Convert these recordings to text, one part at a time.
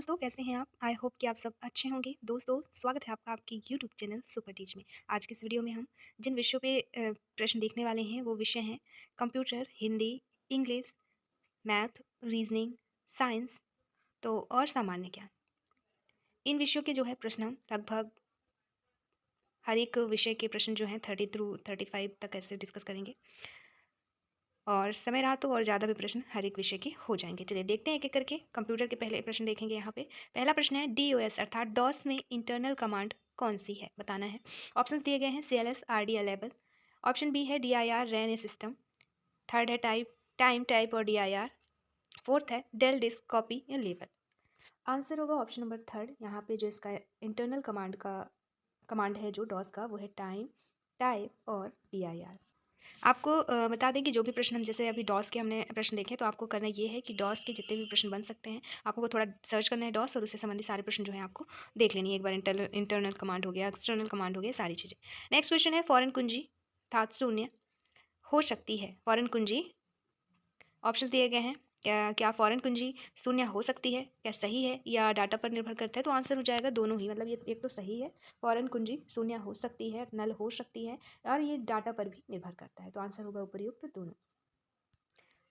दोस्तों, कैसे हैं आप? आई होप कि आप सब अच्छे होंगे। दोस्तों, स्वागत है आपका आपके यूट्यूब चैनल सुपर टीच में। आज की इस वीडियो में हम जिन विषयों पे प्रश्न देखने वाले हैं वो विषय हैं computer, Hindi, English, math, reasoning, science तो और सामान्य ज्ञान। इन विषयों के जो है प्रश्न हम लगभग हर एक विषय के प्रश्न जो हैं 30 थ्रू 35 तक ऐसे डिस्कस करेंगे और समय रहा तो और ज़्यादा भी प्रश्न हर एक विषय के हो जाएंगे। चलिए देखते हैं एक एक करके। कंप्यूटर के पहले प्रश्न देखेंगे यहाँ पे। पहला प्रश्न है DOS अर्थात डॉस में इंटरनल कमांड कौन सी है, बताना है। ऑप्शंस दिए गए हैं CLS RD अलेबल, ऑप्शन बी है DIR रैन ए सिस्टम, थर्ड है टाइम टाइप और DIR, फोर्थ है डेल डिस्क कॉपी या लेबल। आंसर होगा ऑप्शन नंबर थर्ड। यहाँ पे जो इसका इंटरनल कमांड है जो डॉस का वो है टाइम टाइप और DIR। आपको बता दें कि जो भी प्रश्न हम जैसे अभी डॉस के हमने प्रश्न देखे तो आपको करना ये है कि डॉस के जितने भी प्रश्न बन सकते हैं आपको थोड़ा सर्च करना है डॉस और उससे संबंधित सारे प्रश्न जो हैं आपको देख लेनी है एक बार। इंटरनल कमांड हो गया, एक्सटर्नल कमांड हो गया, सारी चीज़ें। नेक्स्ट क्वेश्चन है फॉरेन कुंजी अर्थात शून्य हो सकती है। फॉरेन कुंजी ऑप्शंस दिए गए हैं। क्या फॉरेन कुंजी शून्य हो सकती है, क्या सही है या डाटा पर निर्भर करता है? तो आंसर हो जाएगा दोनों ही। मतलब ये एक तो सही है, फॉरेन कुंजी शून्य हो सकती है, नल हो सकती है, और ये डाटा पर भी निर्भर करता है। तो आंसर होगा उपयुक्त दोनों।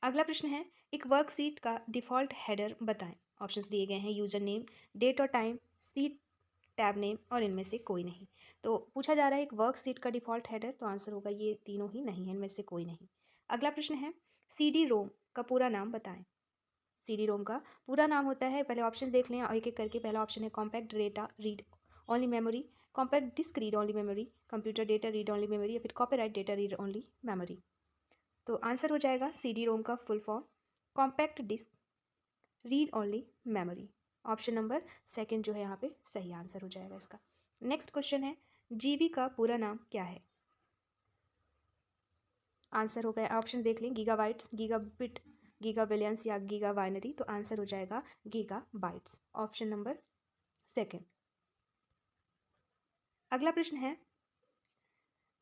अगला प्रश्न है एक वर्कशीट का डिफ़ॉल्ट हेडर बताएं। ऑप्शंस दिए गए हैं यूजर नेम, डेट और टाइम, सीट, टैब नेम और इनमें से कोई नहीं। तो पूछा जा रहा है एक वर्कशीट का डिफ़ॉल्ट हेडर, तो आंसर होगा ये तीनों ही नहीं है, इनमें से कोई नहीं। अगला प्रश्न है CD रोम का पूरा नाम बताएं। CD रोम का पूरा नाम होता है, पहले ऑप्शन देख लें एक एक करके। पहला ऑप्शन है compact data read only memory, compact disc read only memory, computer data read only memory या फिर copyright data read only memory. तो आंसर हो जाएगा CD रोम का full form compact disc read only memory. Option number second जो है यहाँ पे सही आंसर हो जाएगा इसका। नेक्स्ट क्वेश्चन है जीबी का पूरा नाम क्या है। आंसर हो गया, ऑप्शन देख लें गीगाबाइट्स, गीगाबिट, गीगा बिलियंस या गीगा बाइनरी। तो आंसर हो जाएगा giga bytes, option number second. अगला प्रश्न है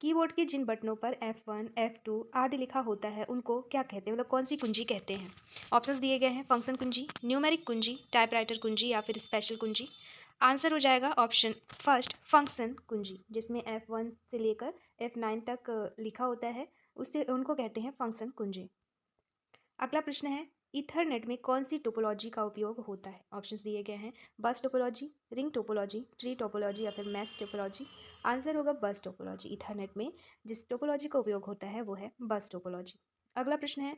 कीबोर्ड के जिन बटनों पर F1 F2 आदि लिखा होता है उनको क्या कहते हैं, मतलब कौन सी कुंजी कहते हैं? ऑप्शंस दिए गए हैं फंक्शन कुंजी, न्यूमेरिक कुंजी, टाइपराइटर कुंजी या फिर स्पेशल कुंजी। आंसर हो जाएगा ऑप्शन फर्स्ट फंक्शन कुंजी, जिसमें F1 से लेकर F9 तक लिखा होता है उससे उनको कहते हैं फंक्शन कुंजी। अगला प्रश्न है ईथरनेट में कौन सी टोपोलॉजी का उपयोग होता है? ऑप्शंस दिए गए हैं बस topology, ring topology, tree topology या फिर मैश टोपोलॉजी। आंसर होगा बस टोपोलॉजी। ईथरनेट में जिस टोपोलॉजी का उपयोग होता है वो है बस टोपोलॉजी। अगला प्रश्न है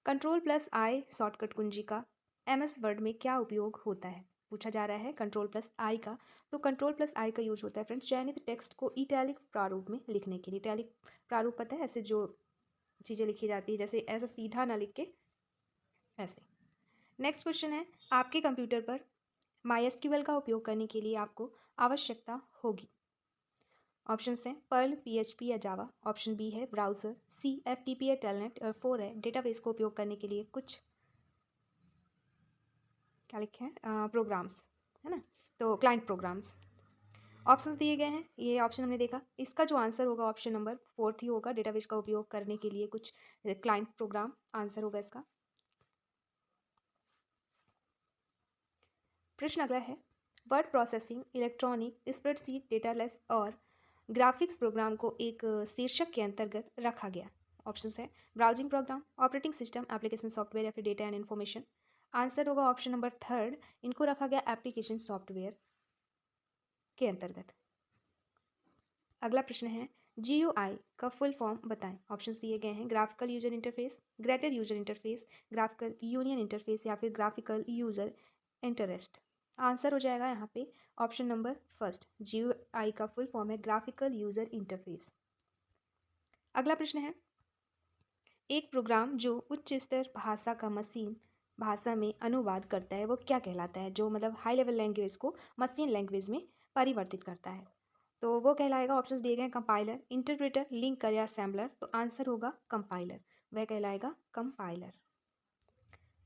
कंट्रोल+I शॉर्टकट कुंजी का MS वर्ड में क्या उपयोग होता है? पूछा जा रहा है कंट्रोल+I का। तो कंट्रोल+I का यूज होता है फ्रेंड्स चयनित टेक्स्ट को इटैलिक प्रारूप में लिखने के लिए। इटैलिक प्रारूप पता है, ऐसे जो चीज़ें लिखी जाती है जैसे ऐसा सीधा ना लिख के ऐसे। नेक्स्ट क्वेश्चन है आपके कंप्यूटर पर MySQL का उपयोग करने के लिए आपको आवश्यकता होगी। ऑप्शन हैं पर्ल, PHP या जावा, ऑप्शन बी है ब्राउज़र, C FTP या टेलनेट, और 4 है डेटाबेस को उपयोग करने के लिए कुछ क्या लिखे हैं प्रोग्राम्स, है ना, तो क्लाइंट प्रोग्राम्स। ऑप्शंस दिए गए हैं, ये ऑप्शन हमने देखा। इसका जो आंसर होगा ऑप्शन नंबर फोर्थ ही होगा, डेटाबेस का उपयोग करने के लिए कुछ क्लाइंट प्रोग्राम आंसर होगा इसका। प्रश्न अगला है वर्ड प्रोसेसिंग, इलेक्ट्रॉनिक स्प्रेडशीट, डेटालेस और ग्राफिक्स प्रोग्राम को एक शीर्षक के अंतर्गत रखा गया। ऑप्शंस है browsing program, operating system, application software या फिर डेटा एंड इन्फॉर्मेशन। आंसर होगा ऑप्शन नंबर थर्ड, इनको रखा गया एप्लीकेशन सॉफ्टवेयर के अंतर्गत। अगला प्रश्न है GUI का फुल फॉर्म बताएं। ऑप्शंस दिए गए हैं graphical user interface, greater user interface, graphical union interface या फिर ग्राफिकल यूजर इंटरेस्ट। आंसर हो जाएगा यहाँ पे ऑप्शन नंबर फर्स्ट, GUI का फुल फॉर्म है ग्राफिकल यूजर इंटरफेस। अगला प्रश्न है एक प्रोग्राम जो उच्च स्तर भाषा का मशीन भाषा में अनुवाद करता है वो क्या कहलाता है? जो मतलब हाई लेवल लैंग्वेज को मशीन लैंग्वेज में परिवर्तित करता है, तो वो कहलाएगा, ऑप्शंस दिए गए हैं कंपाइलर, इंटरप्रेटर, लिंकर या असेंबलर। तो आंसर होगा कंपाइलर, वह कहलाएगा कंपाइलर।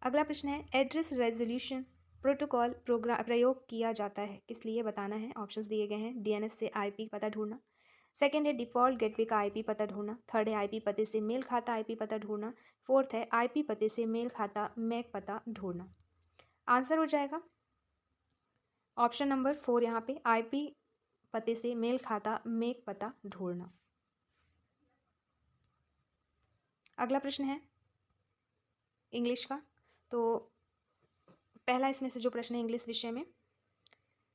अगला प्रश्न है एड्रेस रेजोल्यूशन प्रोटोकॉल प्रोग्राम प्रयोग किया जाता है किस लिए, बताना है। ऑप्शंस दिए गए हैं DNS से IP पता ढूंढना, सेकंड है डिफ़ॉल्ट गेटवे का IP पता ढूंढना, थर्ड है IP पते से मेल खाता IP पता ढूंढना, फोर्थ है IP पते से मेल खाता मैक पता ढूंढना। आंसर हो जाएगा ऑप्शन नंबर 4 यहाँ पे आईपी पते से मेल खाता मेक पता ढूंढना। अगला प्रश्न है इंग्लिश का। तो पहला इसमें से जो प्रश्न है इंग्लिश विषय में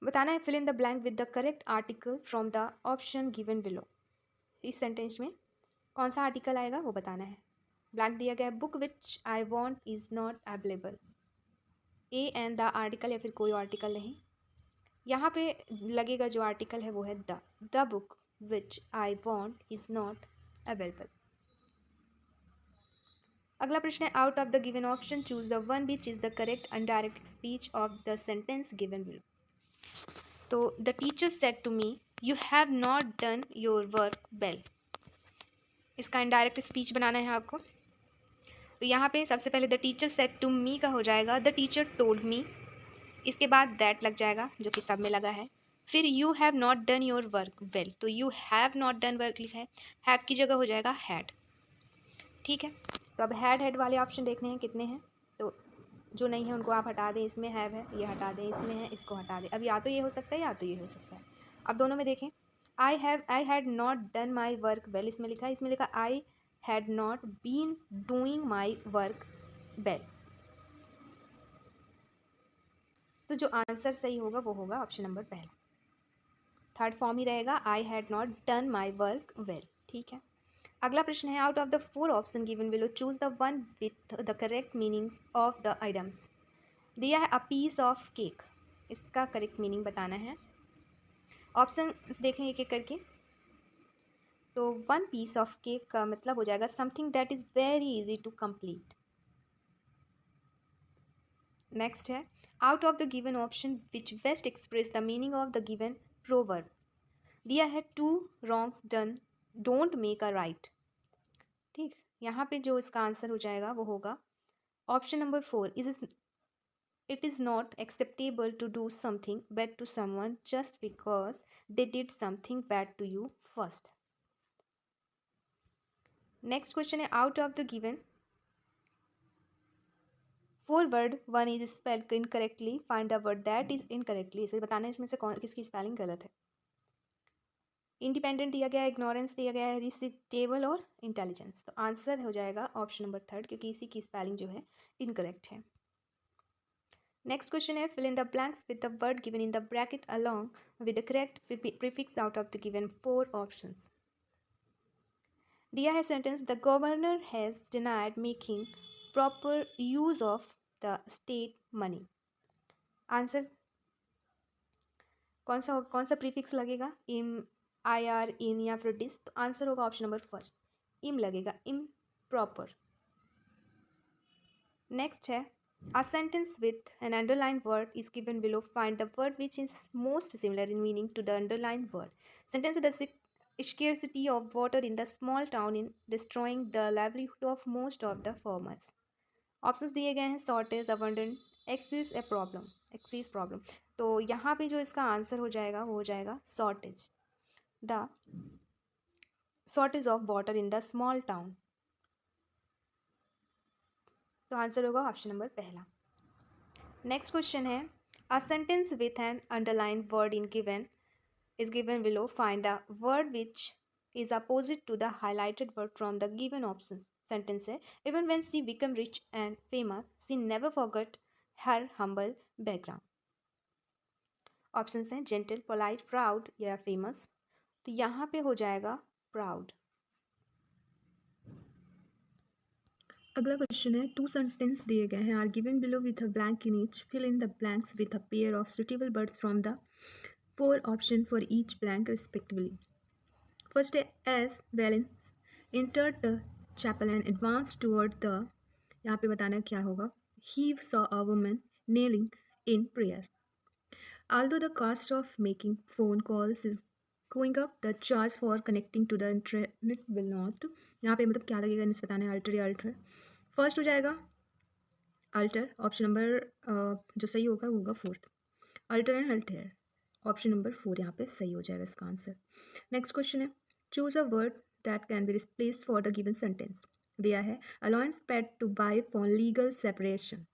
बताना है, fill in the blank with the correct article from the option given below. इस सेंटेंस में कौन सा आर्टिकल आएगा वो बताना है। ब्लैंक दिया गया है, book which I want is not available. A and the article या फिर कोई आर्टिकल नहीं। यहाँ पे लगेगा जो आर्टिकल है वो है the book which I want is not available. अगला प्रश्न है, out of the given option choose the one which is the correct indirect speech of the sentence given below. तो the teacher said to me you have not done your work well. इसका indirect speech बनाना है आपको। तो यहाँ पे सबसे पहले the teacher said to me का हो जाएगा द टीचर टोल्ड मी, इसके बाद दैट लग जाएगा जो कि सब में लगा है। फिर you have not done your work well, तो you have not done work लिखा है, हैव की जगह हो जाएगा हैड। ठीक है, तो अब हैड वाले ऑप्शन देखने हैं कितने हैं। तो जो नहीं है उनको आप हटा दें, इसमें हैव है ये हटा दें, इसमें है इसको हटा दें। अब या तो ये हो सकता है या तो ये हो सकता है। अब दोनों में देखें, I had not done my work well इसमें लिखा है, इसमें लिखा I had not been doing my work well. तो जो आंसर सही होगा वो होगा ऑप्शन नंबर पहला, थर्ड फॉर्म ही रहेगा, I had not done my work well. ठीक है, अगला प्रश्न है, out of the 4 option given below choose the one with the correct meanings of the items. दिया है अ पीस ऑफ केक, इसका करेक्ट मीनिंग बताना है। ऑप्शन देख लें एक एक करके। तो वन पीस ऑफ केक का मतलब हो जाएगा something that is very easy to complete. Next है, out of the given option which best express the meaning of the given proverb. दिया है two wrongs done don't make a right. ठीक, यहाँ पे जो इसका आंसर हो जाएगा वो होगा option number 4, it is not acceptable to do something bad to someone just because they did something bad to you first. Next question है, out of the given 4 word one is spelled incorrectly, find the word that is incorrectly। इसे बताना है इसमें से कौन किसकी spelling गलत है। इंडिपेंडेंट दिया गया है, इग्नोरेंस दिया गया है, रिसिटेबल और इंटेलिजेंस। तो आंसर हो जाएगा ऑप्शन नंबर 3 क्योंकि इसी की स्पेलिंग जो है इनकरेक्ट है। नेक्स्ट क्वेश्चन है, fill in the blanks with the word given in the bracket along with the correct prefix out of the given 4 options। दिया है sentence, the governor has denied making proper use of the state money. Answer कौन सा prefix लगेगा, इम, I R, इन या फिर dish. तो answer होगा ऑप्शन नंबर फर्स्ट, इम लगेगा, इम प्रॉपर। नेक्स्ट है, a sentence with an underlined word is given below, find the word which is most similar in meaning to the underlined word। sentence, the scarcity of water in the small town in destroying the livelihood of most of the farmers। Options दिए गए हैं, shortage, abundant, axis, a problem, axis problem. तो यहाँ पे जो इसका answer हो जाएगा वो हो जाएगा shortage, the shortage of water in the small town. तो आंसर होगा ऑप्शन नंबर पहला। नेक्स्ट क्वेश्चन है, a sentence with an underline word in given is given below, find the word which is opposite to the highlighted word from the given options। sentence है, even when she became rich and famous she never forgot her humble background। Options हैं gentle, polite, proud या famous। तो यहाँ पे हो जाएगा proud। अगला question है, 2 सेंटेंस दिए गए हैं, are given below with a blank in each, fill in the blanks with a pair of suitable words from the 4 option for each blank respectively. First है, as Valence entered the chapel and advanced toward the, यहाँ पे बताना क्या होगा, he saw a woman kneeling in prayer। although the cost of making phone calls is going up, the charge for connecting to the internet will not। यहाँ पे मतलब क्या लगेगा इन्हें बताना है, अल्टर या अल्टर। फर्स्ट हो जाएगा अल्टर, ऑप्शन नंबर जो सही होगा वो होगा fourth, alter and altar. Option number 4 यहाँ पे सही हो जाएगा इसका आंसर। नेक्स्ट क्वेश्चन है, choose a word that can be replaced for the given sentence. दिया है allowance paid to by for legal separation.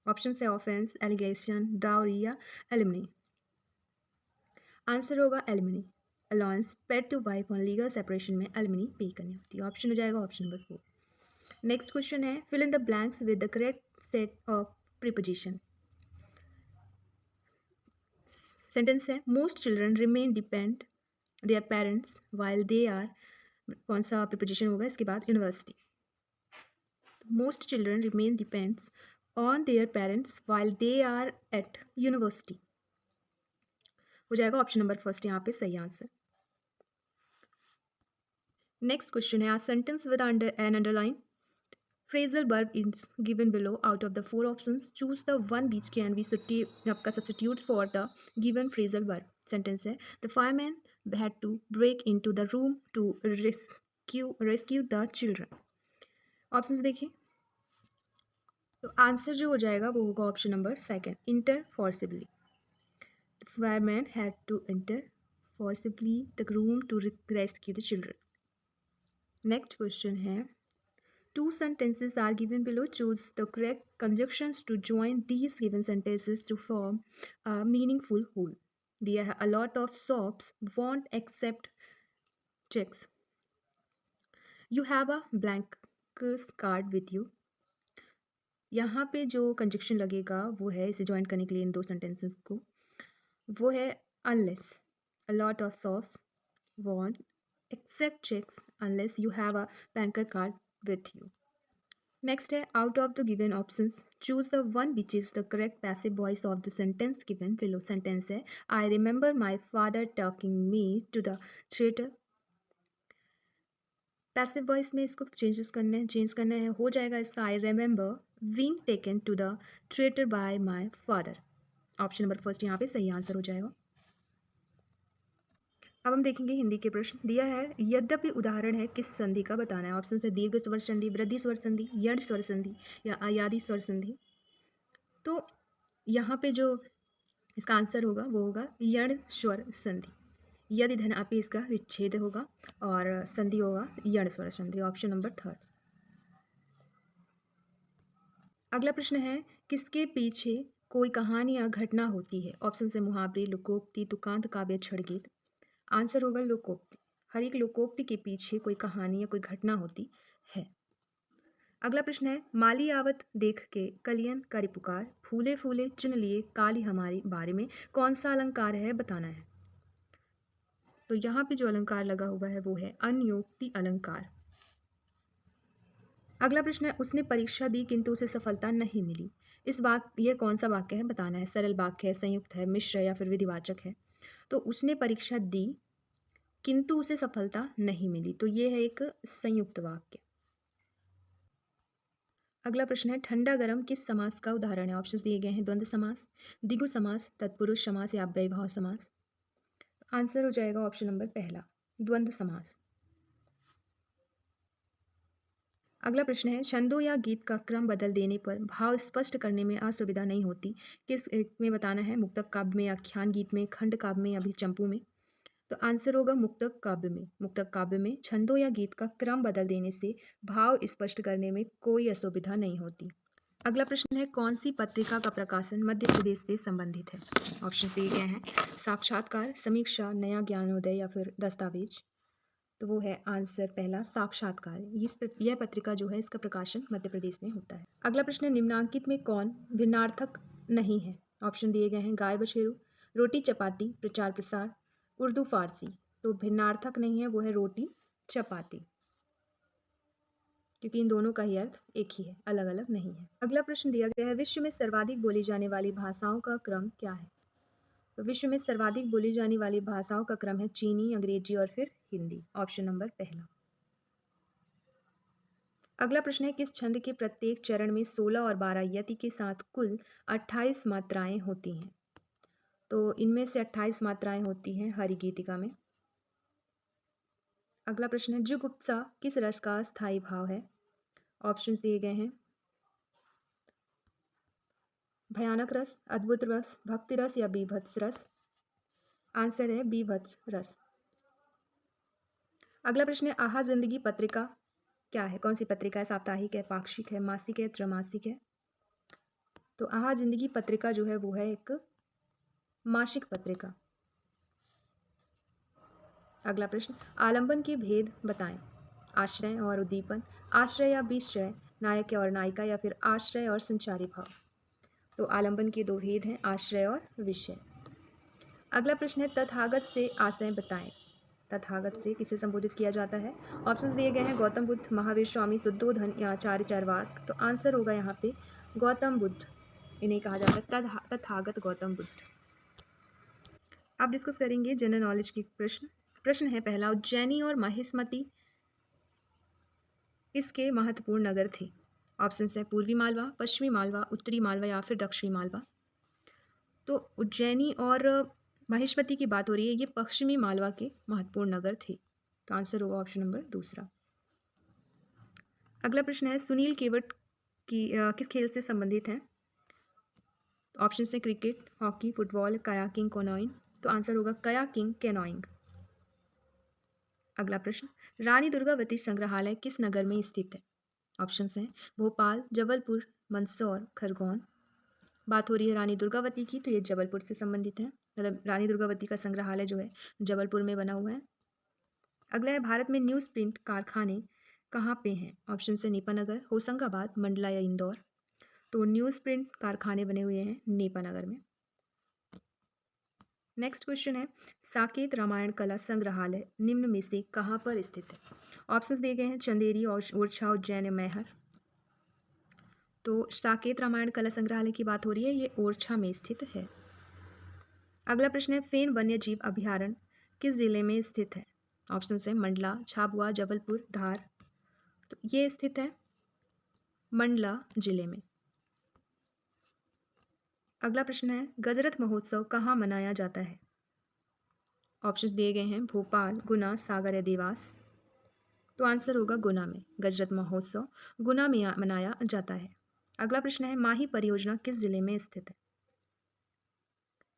Option है ऑफेंस, एलिगेशन, डाउरी या एलिमनी। आंसर होगा alimony. Allowance paid to wife on legal separation में alimony pay करनी होती है। Option हो जाएगा ऑप्शन नंबर 4। नेक्स्ट क्वेश्चन है fill in the blanks with the correct set of preposition. Sentence है most children remain depend their parents while they are, कौन सा प्रीपोजिशन होगा इसके बाद, university. Most children remain depends on their parents while they are at university हो जाएगा option number first यहाँ पे सही आंसर। नेक्स्ट क्वेश्चन है a sentence with an underline phrasal verb is given below out of the 4 options choose the one which can be आपका substitute for the given phrasal verb। sentence है the fireman had to break into the room to rescue the children। options देखिए तो answer जो हो जाएगा वो होगा option number second inter forcibly। the fireman had to enter forcibly the room to rescue the children। next question है two sentences are given below. Choose the correct conjunctions to join these given sentences to form a meaningful whole. There are a lot of shops won't accept checks. You have a blank card with you. यहाँ पे जो conjunction लगेगा वो है इसे join करने के लिए इन दो सेंटेंसेस को, वो है unless a lot of shops won't accept checks unless you have a banker card with you। Next है out of the given options choose the one which is the correct passive voice of the sentence given below। sentence है I remember my father taking me to the theater। passive voice में इसको change करना है हो जाएगा इसका I remember being taken to the theater by my father। Option number first यहाँ पे सही आंसर हो जाएगा। अब हम देखेंगे हिंदी के प्रश्न दिया है यद्यपि उदाहरण है किस संधि का बताना है। ऑप्शन है दीर्घ स्वर संधि, वृद्धि स्वर संधि, यण स्वर संधि या अयादि स्वर संधि। तो यहाँ पे जो इसका आंसर होगा वो होगा यण स्वर संधि। यदि धन आपे इसका विच्छेद होगा और संधि होगा यण स्वर संधि। Option number third. अगला प्रश्न है किसके पीछे कोई कहानी या घटना होती है। ऑप्शन से मुहावरे, लोकोक्ति, तुकांत, काव्य, छड़गीत। आंसर होगा लोकोक्ति। हर एक लोकोक्ति के पीछे कोई कहानी या कोई घटना होती है। अगला प्रश्न है माली आवत देख के कलियन करी पुकार, फूले फूले चुन लिए काली हमारी बारे में कौन सा अलंकार है बताना है। तो यहाँ पे जो अलंकार लगा हुआ है वो है अनयोक्ति अलंकार। अगला प्रश्न है उसने परीक्षा दी किंतु उसे सफलता नहीं मिली। इस वाक्य यह कौन सा वाक्य है बताना है। सरल वाक्य है, संयुक्त है, मिश्र या फिर विधिवाचक है। तो उसने परीक्षा दी किंतु उसे सफलता नहीं मिली, तो ये है एक संयुक्त वाक्य। अगला प्रश्न है ठंडा गरम किस समास का उदाहरण है। ऑप्शंस दिए गए हैं द्वंद्व समास, द्विगु समास, तत्पुरुष समास या अव्ययभाव समास। आंसर हो जाएगा ऑप्शन नंबर पहला द्वंद्व समास। अगला प्रश्न है छंदों या गीत का क्रम बदल देने पर भाव स्पष्ट करने में असुविधा नहीं होती, किस में बताना है। मुक्तक काव्य में, आख्यान गीत में, खंड काव्य में या भी चंपू में। तो आंसर होगा मुक्तक काव्य में। मुक्तक काव्य में छंदों या गीत का क्रम बदल देने से भाव स्पष्ट करने में कोई असुविधा नहीं होती। अगला प्रश्न है कौन सी पत्रिका का प्रकाशन मध्य प्रदेश से संबंधित है। ऑप्शन दिए गए हैं साक्षात्कार, समीक्षा, नया ज्ञानोदय या फिर दस्तावेज। तो वो है आंसर पहला साक्षात्कार। यह पत्रिका जो है इसका प्रकाशन मध्य प्रदेश में होता है। अगला प्रश्न है निम्नांकित में कौन भिन्नार्थक नहीं है। ऑप्शन दिए गए हैं गाय बछेरू, रोटी चपाती, प्रचार प्रसार, उर्दू फारसी। तो भिन्नार्थक नहीं है वो है रोटी चपाती, क्योंकि इन दोनों का ही अर्थ एक ही है, अलग अलग नहीं है। अगला प्रश्न दिया गया है विश्व में सर्वाधिक बोली जाने वाली भाषाओं का क्रम क्या है। तो विश्व में सर्वाधिक बोली जाने वाली भाषाओं का क्रम है चीनी, अंग्रेजी और फिर हिंदी। ऑप्शन नंबर पहला। अगला प्रश्न है किस छंद के प्रत्येक चरण में 16 और 12 यति के साथ कुल 28 मात्राएं होती हैं। तो इनमें से 28 मात्राएं होती हैं हरिगीतिका में। अगला प्रश्न है जुगुप्सा किस रस का स्थायी भाव है। ऑप्शंस दिए गए हैं भयानक रस, अद्भुत रस, भक्ति रस या बीभत्स रस। आंसर है बीभत्स रस। अगला प्रश्न है आहा जिंदगी पत्रिका क्या है। कौन सी पत्रिका है, साप्ताहिक है, पाक्षिक है, मासिक है, त्रैमासिक है। तो आहा जिंदगी पत्रिका जो है वो है एक मासिक पत्रिका। अगला प्रश्न, आलंबन के भेद बताएं। आश्रय और उद्दीपन, आश्रय या विश्रय, नायक और नायिका या फिर आश्रय और संचारी भाव। तो आलंबन के दो भेद हैं, आश्रय और विषय। अगला प्रश्न है, तथागत से आशय बताएं। तथागत से किसे संबोधित किया जाता है? ऑप्शंस दिए गए हैं, गौतम बुद्ध, महावीर स्वामी, शुद्धोधन या आचार्य चारवाक। तो आंसर होगा यहाँ पे गौतम बुद्ध, इन्हें कहा जाता है तथागत गौतम बुद्ध। आप डिस्कस करेंगे जनरल नॉलेज के प्रश्न। प्रश्न है पहला, उज्जैनी और महिष्मती इसके महत्वपूर्ण नगर थे। ऑप्शन है पूर्वी मालवा, पश्चिमी मालवा, उत्तरी मालवा या फिर दक्षिणी मालवा। तो उज्जैनी और महिष्मती की बात हो रही है, ये पश्चिमी मालवा के महत्वपूर्ण नगर थे। तो आंसर होगा ऑप्शन नंबर दूसरा। अगला प्रश्न है, सुनील केवट की किस खेल से संबंधित हैं? ऑप्शन है cricket, hockey, football, kayaking, canoeing. तो आंसर होगा कायाकिंग, कैनोइंग। अगला प्रश्न, रानी दुर्गावती संग्रहालय किस नगर में स्थित है? ऑप्शन हैं भोपाल, जबलपुर, मंदसौर, खरगोन। बात हो रही है रानी दुर्गावती की, तो ये जबलपुर से संबंधित है, मतलब रानी दुर्गावती का संग्रहालय जो है जबलपुर में बना हुआ है। अगला है, भारत में न्यूज़ प्रिंट कारखाने कहाँ पे हैं? ऑप्शन से नेपानगर, होशंगाबाद, मंडला या इंदौर। तो न्यूज़ प्रिंट कारखाने बने हुए हैं नेपानगर में। नेक्स्ट क्वेश्चन है, साकेत रामायण कला संग्रहालय निम्न में से कहाँ पर स्थित है? ऑप्शंस दिए गए हैं, चंदेरी, ओरछा, उज्जैन या मैहर। तो साकेत रामायण कला संग्रहालय की बात हो रही है, ये ओरछा में स्थित है। अगला प्रश्न है, फेन वन्य जीव अभयारण्य किस जिले में स्थित है? ऑप्शन है मंडला, झाबुआ, जबलपुर, धार। तो ये स्थित है मंडला जिले में। अगला प्रश्न है, गजरथ महोत्सव कहाँ मनाया जाता है? ऑप्शन दिए गए हैं, भोपाल, गुना, सागर या देवास। तो आंसर होगा गुना में। गजरथ महोत्सव गुना में मनाया जाता है। अगला प्रश्न है, माही परियोजना किस जिले में स्थित है?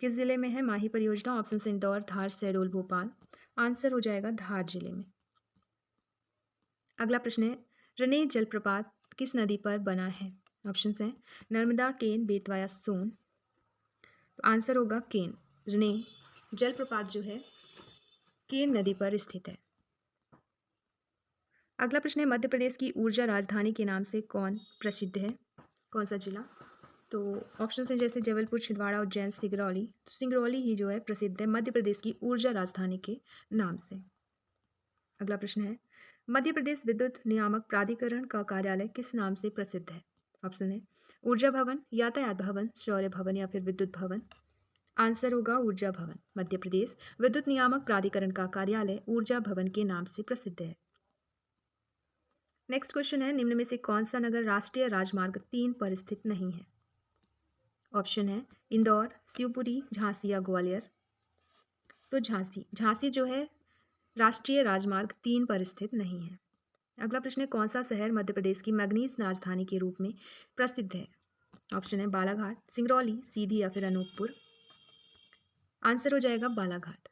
किस जिले में है माही परियोजना? ऑप्शन से इंदौर, धार, शहडोल, भोपाल। आंसर हो जाएगा धार जिले में। अगला प्रश्न है, रने जलप्रपात किस नदी पर बना है? ऑप्शन हैं नर्मदा, केन, बेतवा या सोन। तो आंसर होगा केन। रने जलप्रपात जो है केन नदी पर स्थित है। अगला प्रश्न है, मध्य प्रदेश की ऊर्जा राजधानी के नाम से कौन प्रसिद्ध है? कौन सा जिला? तो ऑप्शन है जैसे जबलपुर, छिंदवाड़ा, उज्जैन, सिंगरौली। तो सिंगरौली ही जो है प्रसिद्ध है मध्य प्रदेश की ऊर्जा राजधानी के नाम से। अगला प्रश्न है, मध्य प्रदेश विद्युत नियामक प्राधिकरण का कार्यालय किस नाम से प्रसिद्ध है? ऑप्शन है ऊर्जा भवन, यातायात भवन, शौर्य भवन या फिर विद्युत भवन। आंसर होगा ऊर्जा भवन। मध्य प्रदेश विद्युत नियामक प्राधिकरण का कार्यालय ऊर्जा भवन के नाम से प्रसिद्ध है। नेक्स्ट क्वेश्चन है, निम्न में से कौन सा नगर राष्ट्रीय राजमार्ग 3 पर स्थित नहीं है? ऑप्शन है इंदौर, शिवपुरी, झांसी या ग्वालियर। तो झांसी, झांसी जो है राष्ट्रीय राजमार्ग 3 पर स्थित नहीं है। अगला प्रश्न है, कौन सा शहर मध्य प्रदेश की मैग्नीज राजधानी के रूप में प्रसिद्ध है? ऑप्शन है बालाघाट, सिंगरौली, सीधी या फिर अनूपपुर। आंसर हो जाएगा बालाघाट।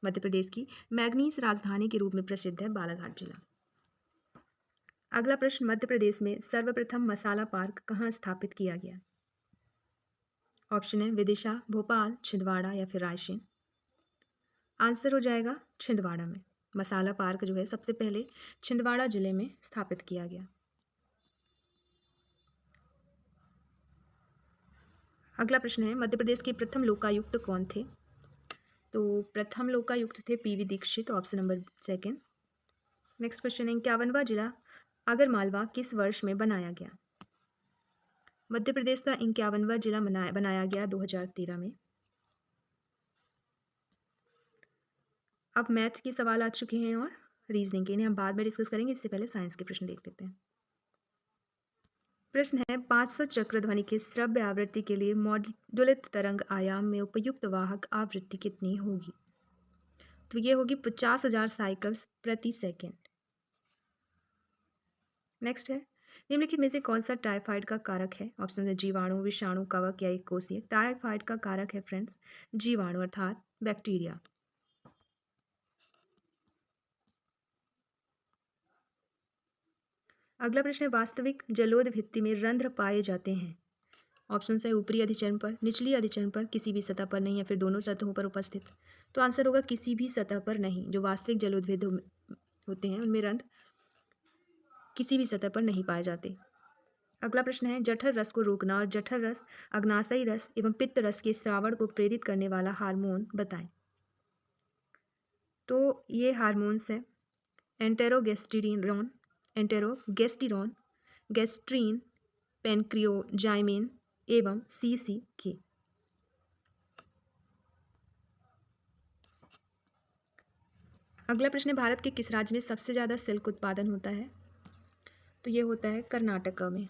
मध्य प्रदेश की मैग्नीज राजधानी के रूप में प्रसिद्ध है बालाघाट जिला। अगला प्रश्न, मध्य प्रदेश में सर्वप्रथम मसाला पार्क कहाँ स्थापित किया गया? ऑप्शन है विदिशा, भोपाल, छिंदवाड़ा या फिर रायसेन। आंसर हो जाएगा छिंदवाड़ा में। मसाला पार्क जो है सबसे पहले छिंदवाड़ा जिले में स्थापित किया गया। अगला प्रश्न है, मध्य प्रदेश के प्रथम लोकायुक्त कौन थे? तो प्रथम लोकायुक्त थे PV Dixit, option number second. Next question है, 51वां जिला आगरमालवा किस वर्ष में बनाया गया? मध्य प्रदेश का 51वां जिला बनाया गया 2013 में। अब मैथ के सवाल आ चुके हैं और रीजनिंग के, इन्हें हम बाद में डिस्कस करेंगे, इससे पहले साइंस के प्रश्न देख लेते हैं। प्रश्न है, 500 चक्र ध्वनि की श्रव्य आवृत्ति के लिए मॉड्युलित तरंग आयाम में उपयुक्त वाहक आवृत्ति कितनी होगी? तो ये होगी 50,000 साइकिल्स प्रति सेकेंड। नेक्स्ट है, निम्नलिखित में से कौन सा टाइफाइड का कारक है? ऑप्शन है जीवाणु, विषाणु, कवक या एक कोषीय। टाइफाइड का कारक है फ्रेंड्स जीवाणु अर्थात बैक्टीरिया। अगला प्रश्न है, वास्तविक जलोढ़ भित्ति में रंध्र पाए जाते हैं ऑप्शन है ऊपरी अधिचरण पर, निचली अधिचरण पर, किसी भी सतह पर नहीं, या फिर दोनों सतहों पर उपस्थित। तो आंसर होगा किसी भी सतह पर नहीं। जो वास्तविक जलोद्भिद होते हैं उनमें रंध्र किसी भी सतह पर नहीं पाए जाते। अगला प्रश्न है जठर रस को रोकना और जठर रस, अग्नाशयी रस एवं पित्त रस के स्रावण को प्रेरित करने वाला हार्मोन बताएं। तो ये हार्मोन्स हैं एंटेरोगेस्टेरोन, गैस्ट्रीन, पेनक्रियोजाइमिन एवं CCK। अगला प्रश्न है भारत के किस राज्य में सबसे ज़्यादा सिल्क उत्पादन होता है? तो ये होता है कर्नाटक में।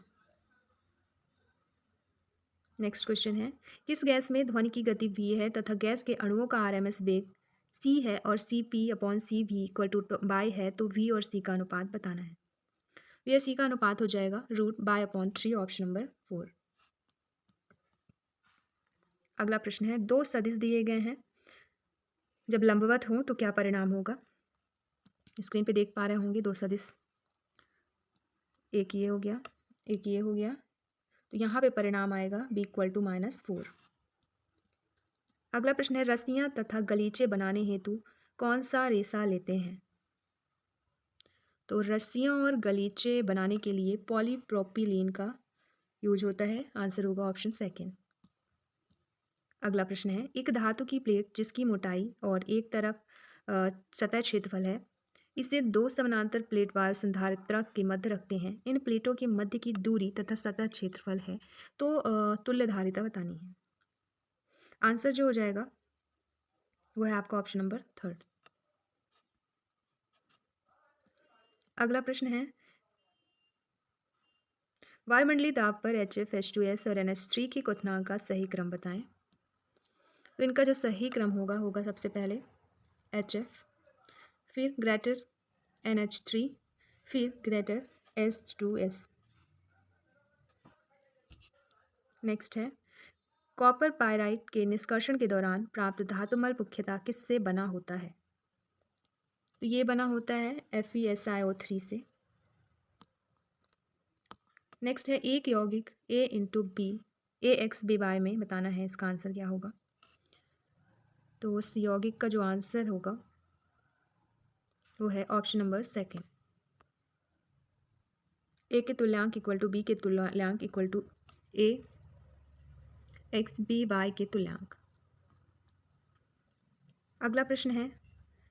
नेक्स्ट क्वेश्चन है किस गैस में ध्वनि की गति v है तथा गैस के अणुओं का RMS वेग c है और Cp/Cv इक्वल टू बाय है, तो v और c का अनुपात बताना है। v c का अनुपात हो जाएगा √/3, ऑप्शन नंबर 4। अगला प्रश्न है दो सदिश दिए गए हैं, जब लंबवत हो तो क्या परिणाम होगा? स्क्रीन पे देख पा रहे होंगे दो सदिश, एक ये हो गया, एक ये हो गया, तो यहाँ पे परिणाम आएगा b इक्वल टू -4। अगला प्रश्न है रस्सियाँ तथा गलीचे बनाने हेतु कौन सा रेशा लेते हैं? तो रस्सियाँ और गलीचे बनाने के लिए पॉलीप्रोपिलीन का यूज होता है। आंसर होगा ऑप्शन सेकेंड। अगला प्रश्न है एक धातु की प्लेट जिसकी मोटाई और एक तरफ सतह क्षेत्रफल है, इसे दो समानांतर प्लेट वायु संधारित्रक के मध्य रखते हैं। इन प्लेटों के मध्य की दूरी तथा सतह क्षेत्रफल है, तो तुल्य धारिता बतानी है। आंसर जो हो जाएगा वो है आपका ऑप्शन नंबर 3। अगला प्रश्न है वायुमंडलीय दाब पर HF, H2S और NH3 के क्वथनांक का सही क्रम बताएं। तो इनका जो सही क्रम होगा सबसे पहले HF, फिर ग्रेटर NH3, फिर ग्रेटर H2S। नेक्स्ट है कॉपर पायराइट के निष्कर्षण के दौरान प्राप्त धातुमल मुख्यतः किससे बना होता है? तो ये बना होता है FeSiO3 से। नेक्स्ट है एक यौगिक AX/BY में बताना है, इसका आंसर क्या होगा? तो उस यौगिक का जो आंसर होगा वो है ऑप्शन नंबर सेकेंड। A के तुल्यांक इक्वल टू B के तुल्यांक इक्वल टू AX/BY के तुल्यांक। अगला प्रश्न है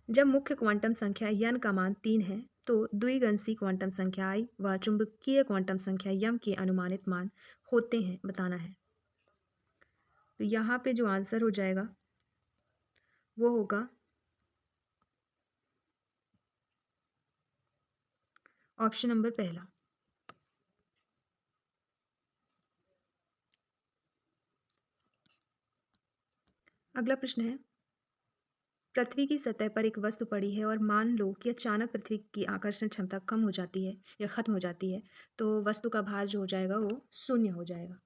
जब मुख्य क्वांटम संख्या n का मान 3 है तो द्विगंसी क्वांटम संख्या I व चुंबकीय क्वांटम संख्या m के अनुमानित मान होते हैं, बताना है। तो यहाँ पे जो आंसर हो जाएगा वो होगा ऑप्शन नंबर पहला। अगला प्रश्न है पृथ्वी की सतह पर एक वस्तु पड़ी है और मान लो कि अचानक पृथ्वी की आकर्षण क्षमता कम हो जाती है या खत्म हो जाती है, तो वस्तु का भार जो हो जाएगा वो 0 हो जाएगा।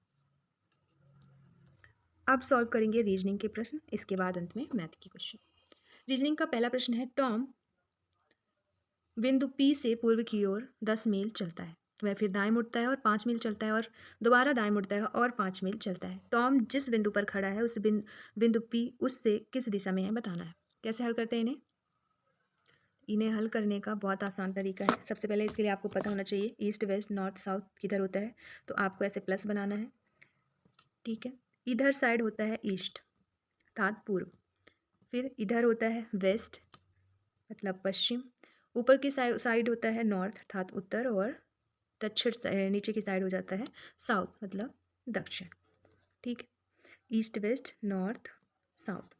अब सॉल्व करेंगे रीजनिंग के प्रश्न, इसके बाद अंत में मैथ के क्वेश्चन। रीजनिंग का पहला प्रश्न है टॉम बिंदु P से पूर्व की ओर 10 मील चलता है, वह फिर दाएं मुड़ता है और 5 मील चलता है और दोबारा दाएं मुड़ता है और 5 मील चलता है। टॉम जिस बिंदु पर खड़ा है उस बिंदु P उससे किस दिशा में है, बताना है। कैसे हल करते हैं इन्हें हल करने का बहुत आसान तरीका है। सबसे पहले इसके लिए आपको पता होना चाहिए ईस्ट वेस्ट नॉर्थ साउथ किधर होता है, तो आपको ऐसे प्लस बनाना है, ठीक है। इधर साइड होता है ईस्ट अर्थात पूर्व, फिर इधर होता है वेस्ट मतलब पश्चिम, ऊपर की साइड होता है नॉर्थ अर्थात उत्तर, और दक्षिण नीचे की साइड हो जाता है साउथ मतलब दक्षिण, ठीक है। East west north south.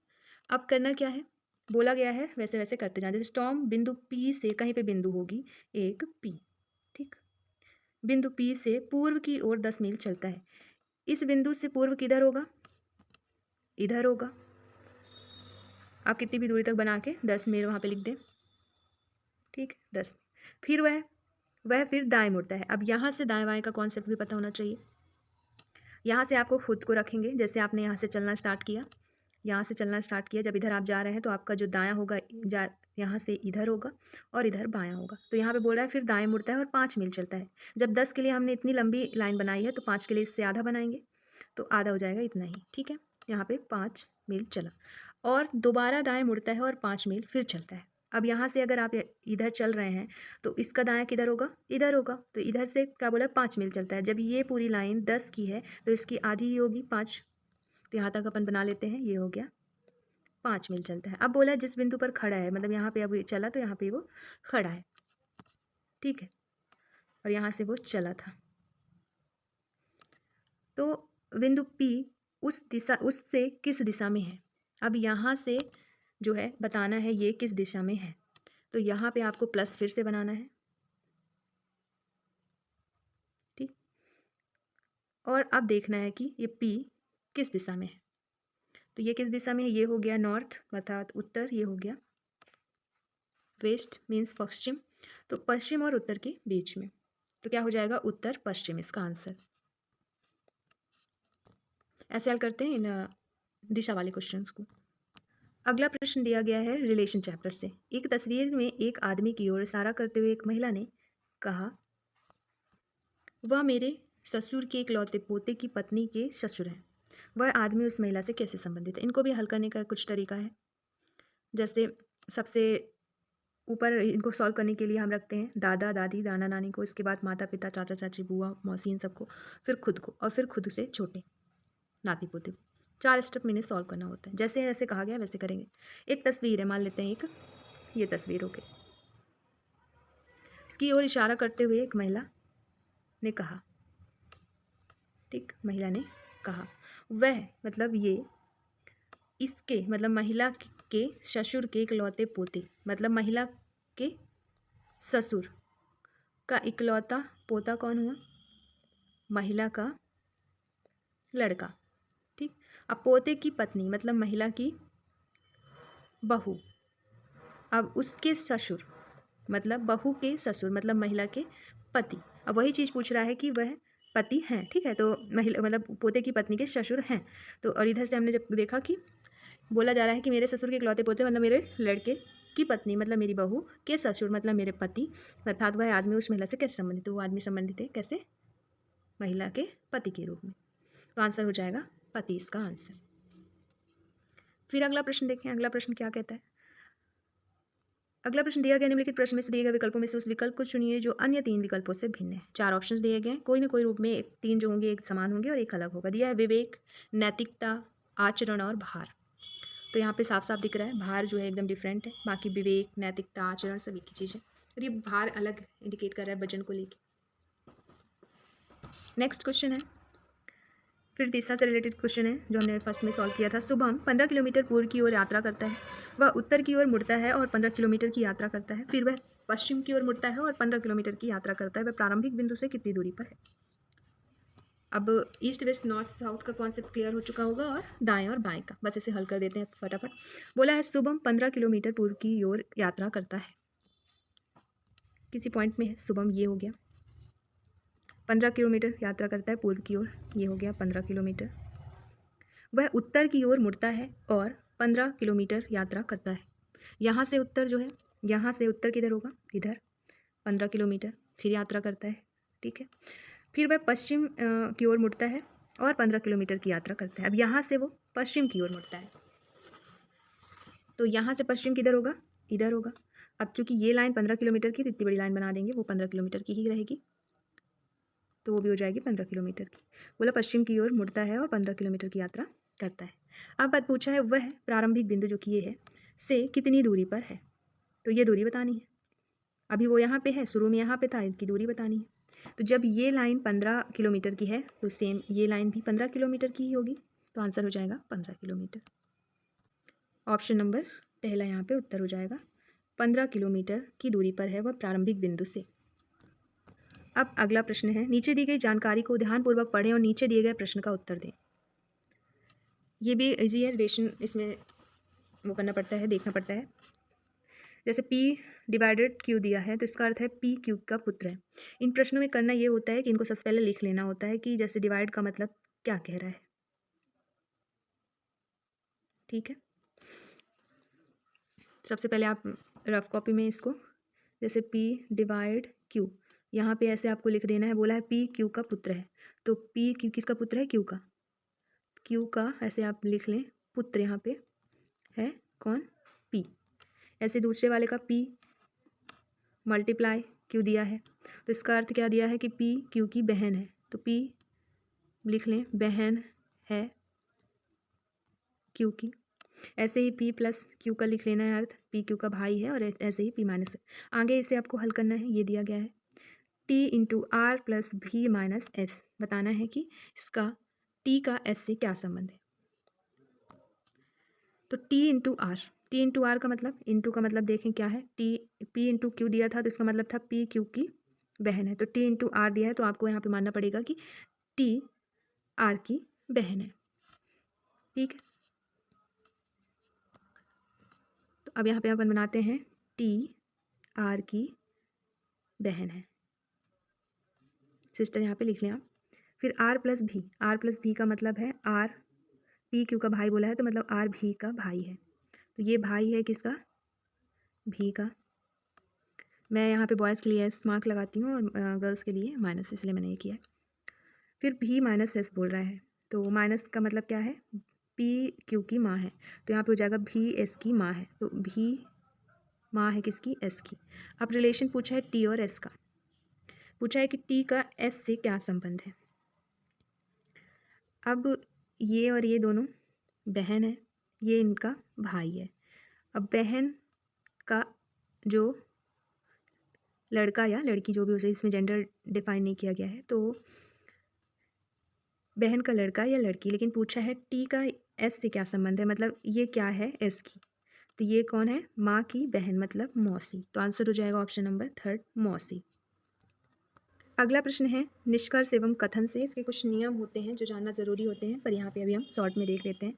अब करना क्या है, बोला गया है वैसे वैसे करते जाना। जैसे टॉम बिंदु P से, कहीं पे बिंदु होगी एक P, ठीक, बिंदु P से पूर्व की ओर 10 मील चलता है। इस बिंदु से पूर्व किधर होगा, इधर होगा। आप कितनी भी दूरी तक बना के 10 मील वहाँ पे लिख दें, ठीक, 10। फिर वह फिर दाएं मुड़ता है। अब यहाँ से दाएं बाएं का कॉन्सेप्ट भी पता होना चाहिए। यहाँ से आपको खुद को रखेंगे, जैसे आपने यहाँ से चलना स्टार्ट किया, यहाँ से चलना स्टार्ट किया, जब इधर आप जा रहे हैं तो आपका जो दायां होगा यहाँ से इधर होगा और इधर बायां होगा। तो यहाँ पे बोल रहा है फिर दाएं मुड़ता है और 5 मील चलता है। जब 10 के लिए हमने इतनी लंबी लाइन बनाई है तो 5 के लिए इससे आधा बनाएंगे, तो आधा हो जाएगा इतना ही, ठीक है। यहाँ पे 5 मील चला और दोबारा दाएं मुड़ता है और 5 मील फिर चलता है। अब यहाँ से अगर आप इधर चल रहे हैं तो इसका दायां किधर होगा, इधर होगा। तो इधर से क्या बोला, 5 मील चलता है। जब ये पूरी लाइन 10 की है तो इसकी आधी ही होगी 5, तो यहाँ तक अपन बना लेते हैं, ये हो गया 5 मील चलता है। अब बोला जिस बिंदु पर खड़ा है, मतलब यहाँ पे अब ये चला तो यहाँ पे वो खड़ा है, ठीक है, और यहाँ से वो चला था। तो बिंदु P उससे किस दिशा में है। अब यहाँ से जो है बताना है ये किस दिशा में है, तो यहाँ पे आपको प्लस फिर से बनाना है, ठीक। और अब देखना है कि ये P किस दिशा में है। तो ये किस दिशा में है, ये हो गया नॉर्थ अर्थात उत्तर, ये हो गया वेस्ट मीन्स पश्चिम। तो पश्चिम और उत्तर के बीच में, तो क्या हो जाएगा, उत्तर पश्चिम इसका आंसर। ऐसे हल करते हैं इन दिशा वाले क्वेश्चंस को। अगला प्रश्न दिया गया है रिलेशन चैप्टर से। एक तस्वीर में एक आदमी की ओर इशारा करते हुए एक महिला ने कहा, वह मेरे ससुर के इकलौते पोते की पत्नी के ससुर हैं। वह आदमी उस महिला से कैसे संबंधित है। इनको भी हल करने का कुछ तरीका है। जैसे सबसे ऊपर इनको सॉल्व करने के लिए हम रखते हैं दादा दादी नाना नानी को, इसके बाद माता पिता चाचा चाची बुआ मौसी इन सबको, फिर खुद को, और फिर खुद से छोटे नाती पोते को। 4 स्टेप में इन्हें सॉल्व करना होता है। जैसे जैसे कहा गया वैसे करेंगे। एक तस्वीर है, मान लेते हैं एक ये तस्वीर हो गई। इसकी ओर इशारा करते हुए एक महिला ने कहा, ठीक, महिला ने कहा, वह मतलब ये इसके मतलब महिला के ससुर के इकलौते पोते, मतलब महिला के ससुर का इकलौता पोता कौन हुआ, महिला का लड़का, ठीक। अब पोते की पत्नी मतलब महिला की बहू, अब उसके ससुर मतलब बहू के ससुर मतलब महिला के पति। अब वही चीज़ पूछ रहा है कि वह पति हैं, ठीक है। तो महिला मतलब पोते की पत्नी के ससुर हैं। तो और इधर से हमने जब देखा कि बोला जा रहा है कि मेरे ससुर के इकलौते पोते मतलब मेरे लड़के की पत्नी मतलब मेरी बहू के ससुर मतलब मेरे पति, अर्थात वह आदमी उस महिला से कैसे संबंधित है। वो आदमी संबंधित है कैसे, महिला के पति के रूप में। तो आंसर हो जाएगा पति इसका आंसर। फिर अगला प्रश्न देखें। अगला प्रश्न क्या कहता है। अगला प्रश्न दिया गया निम्नलिखित प्रश्न में से दिए गए विकल्पों में से उस विकल्प को चुनिए जो अन्य 3 विकल्पों से भिन्न है। 4 ऑप्शंस दिए गए हैं, कोई ना कोई रूप में 3 जो होंगे एक समान होंगे और एक अलग होगा। दिया है विवेक, नैतिकता, आचरण और भार। तो यहाँ पे साफ साफ दिख रहा है भार जो है एकदम डिफरेंट है, बाकी विवेक नैतिकता आचरण सभी की चीज़ है, और ये भार अलग इंडिकेट कर रहा है वजन को लेकर। नेक्स्ट क्वेश्चन है, फिर तीसरा से रिलेटेड क्वेश्चन है जो हमने फर्स्ट में सॉल्व किया था। शुभम 15 किलोमीटर पूर्व की ओर यात्रा करता है। वह उत्तर की ओर मुड़ता है और 15 किलोमीटर की यात्रा करता है। फिर वह पश्चिम की ओर मुड़ता है और 15 किलोमीटर की यात्रा करता है। वह प्रारंभिक बिंदु से कितनी दूरी पर है। अब ईस्ट वेस्ट नॉर्थ साउथ का कॉन्सेप्ट क्लियर हो चुका होगा और दाएं और बाएं का, बस इसे हल कर देते हैं फटाफट। बोला है शुभम 15 किलोमीटर पूर्व की ओर यात्रा करता है। किसी पॉइंट में है शुभम, ये हो गया 15 किलोमीटर यात्रा करता है पूर्व की ओर, ये हो गया 15 किलोमीटर। वह उत्तर की ओर मुड़ता है और 15 किलोमीटर यात्रा करता है। यहाँ से उत्तर जो है, यहाँ से उत्तर किधर होगा, इधर 15 किलोमीटर फिर यात्रा करता है, ठीक है। फिर वह पश्चिम की ओर मुड़ता है और 15 किलोमीटर की यात्रा करता है। अब यहाँ से वो पश्चिम की ओर मुड़ता है, तो यहाँ से पश्चिम किधर होगा, इधर होगा। अब चूंकि ये लाइन 15 किलोमीटर की, इतनी बड़ी लाइन बना देंगे, वो 15 किलोमीटर की ही रहेगी, तो वो भी हो जाएगी 15 किलोमीटर की। बोला पश्चिम की ओर मुड़ता है और 15 किलोमीटर की यात्रा करता है। अब बात पूछा है वह प्रारंभिक बिंदु जो कि ये है से कितनी दूरी पर है, तो ये दूरी बतानी है। अभी वो यहाँ पे है, शुरू में यहाँ पे था, इसकी दूरी बतानी है। तो जब ये लाइन 15 किलोमीटर की है तो सेम ये लाइन भी 15 किलोमीटर की ही होगी, तो आंसर हो जाएगा 15 किलोमीटर। ऑप्शन नंबर पहला यहाँ पे उत्तर हो जाएगा। 15 किलोमीटर की दूरी पर है वह प्रारंभिक बिंदु से। अब अगला प्रश्न है, नीचे दी गई जानकारी को ध्यानपूर्वक पढ़ें और नीचे दिए गए प्रश्न का उत्तर दें। ये भी इजी है, रिलेशन इसमें वो करना पड़ता है, देखना पड़ता है। जैसे P डिवाइडेड Q दिया है तो इसका अर्थ है P Q का पुत्र है। इन प्रश्नों में करना ये होता है कि इनको सबसे पहले लिख लेना होता है कि जैसे डिवाइड का मतलब क्या कह रहा है, ठीक है। सबसे पहले आप रफ कॉपी में इसको जैसे P डिवाइड Q, यहाँ पे ऐसे आपको लिख देना है। बोला है P Q का पुत्र है, तो P Q किसका पुत्र है, Q का। क्यू का ऐसे आप लिख लें, पुत्र यहाँ पे है कौन, पी। ऐसे दूसरे वाले का पी मल्टीप्लाई क्यू दिया है, तो इसका अर्थ क्या दिया है कि पी क्यू की बहन है, तो पी लिख लें बहन है क्यू की। ऐसे ही पी प्लस क्यू का लिख लेना है अर्थ, पी क्यू का भाई है, और ऐसे ही पी माइनस। आगे इसे आपको हल करना है, ये दिया गया है टी इंटू आर प्लस भी माइनस एस। बताना है कि इसका टी का एस से क्या संबंध है। तो टी इंटू आर का मतलब, इंटू का मतलब देखें क्या है, टी पी इंटू क्यू दिया था तो इसका मतलब था पी क्यू की बहन है, तो टी इंटू आर दिया है तो आपको यहाँ पे मानना पड़ेगा कि टी आर की बहन है। ठीक है, तो अब यहाँ पे अपन बनाते हैं टी आर की बहन है, सिस्टर यहाँ पे लिख लें आप। फिर आर प्लस भी का मतलब है आर पी क्यू का भाई बोला है तो मतलब आर भी का भाई है, तो ये भाई है किसका, भी का। मैं यहाँ पे बॉयज़ के लिए एस मार्क लगाती हूँ और गर्ल्स के लिए माइनस, इसलिए मैंने ये किया है। फिर भी माइनस एस बोल रहा है, तो माइनस का मतलब क्या है, पी क्यू की माँ है, तो यहाँ पे हो जाएगा भी एस की माँ है, तो भी माँ है किसकी, एस की। अब रिलेशन पूछा है टी और एस का, पूछा है कि टी का एस से क्या संबंध है। अब ये और ये दोनों बहन है, ये इनका भाई है। अब बहन का जो लड़का या लड़की जो भी हो जाए, इसमें जेंडर डिफाइन नहीं किया गया है, तो बहन का लड़का या लड़की, लेकिन पूछा है टी का एस से क्या संबंध है, मतलब ये क्या है एस की, तो ये कौन है, माँ की बहन मतलब मौसी, तो आंसर हो जाएगा ऑप्शन नंबर 3 मौसी। अगला प्रश्न है निष्कर्ष एवं कथन से। इसके कुछ नियम होते हैं जो जानना ज़रूरी होते हैं, पर यहाँ पे अभी हम शॉर्ट में देख लेते हैं।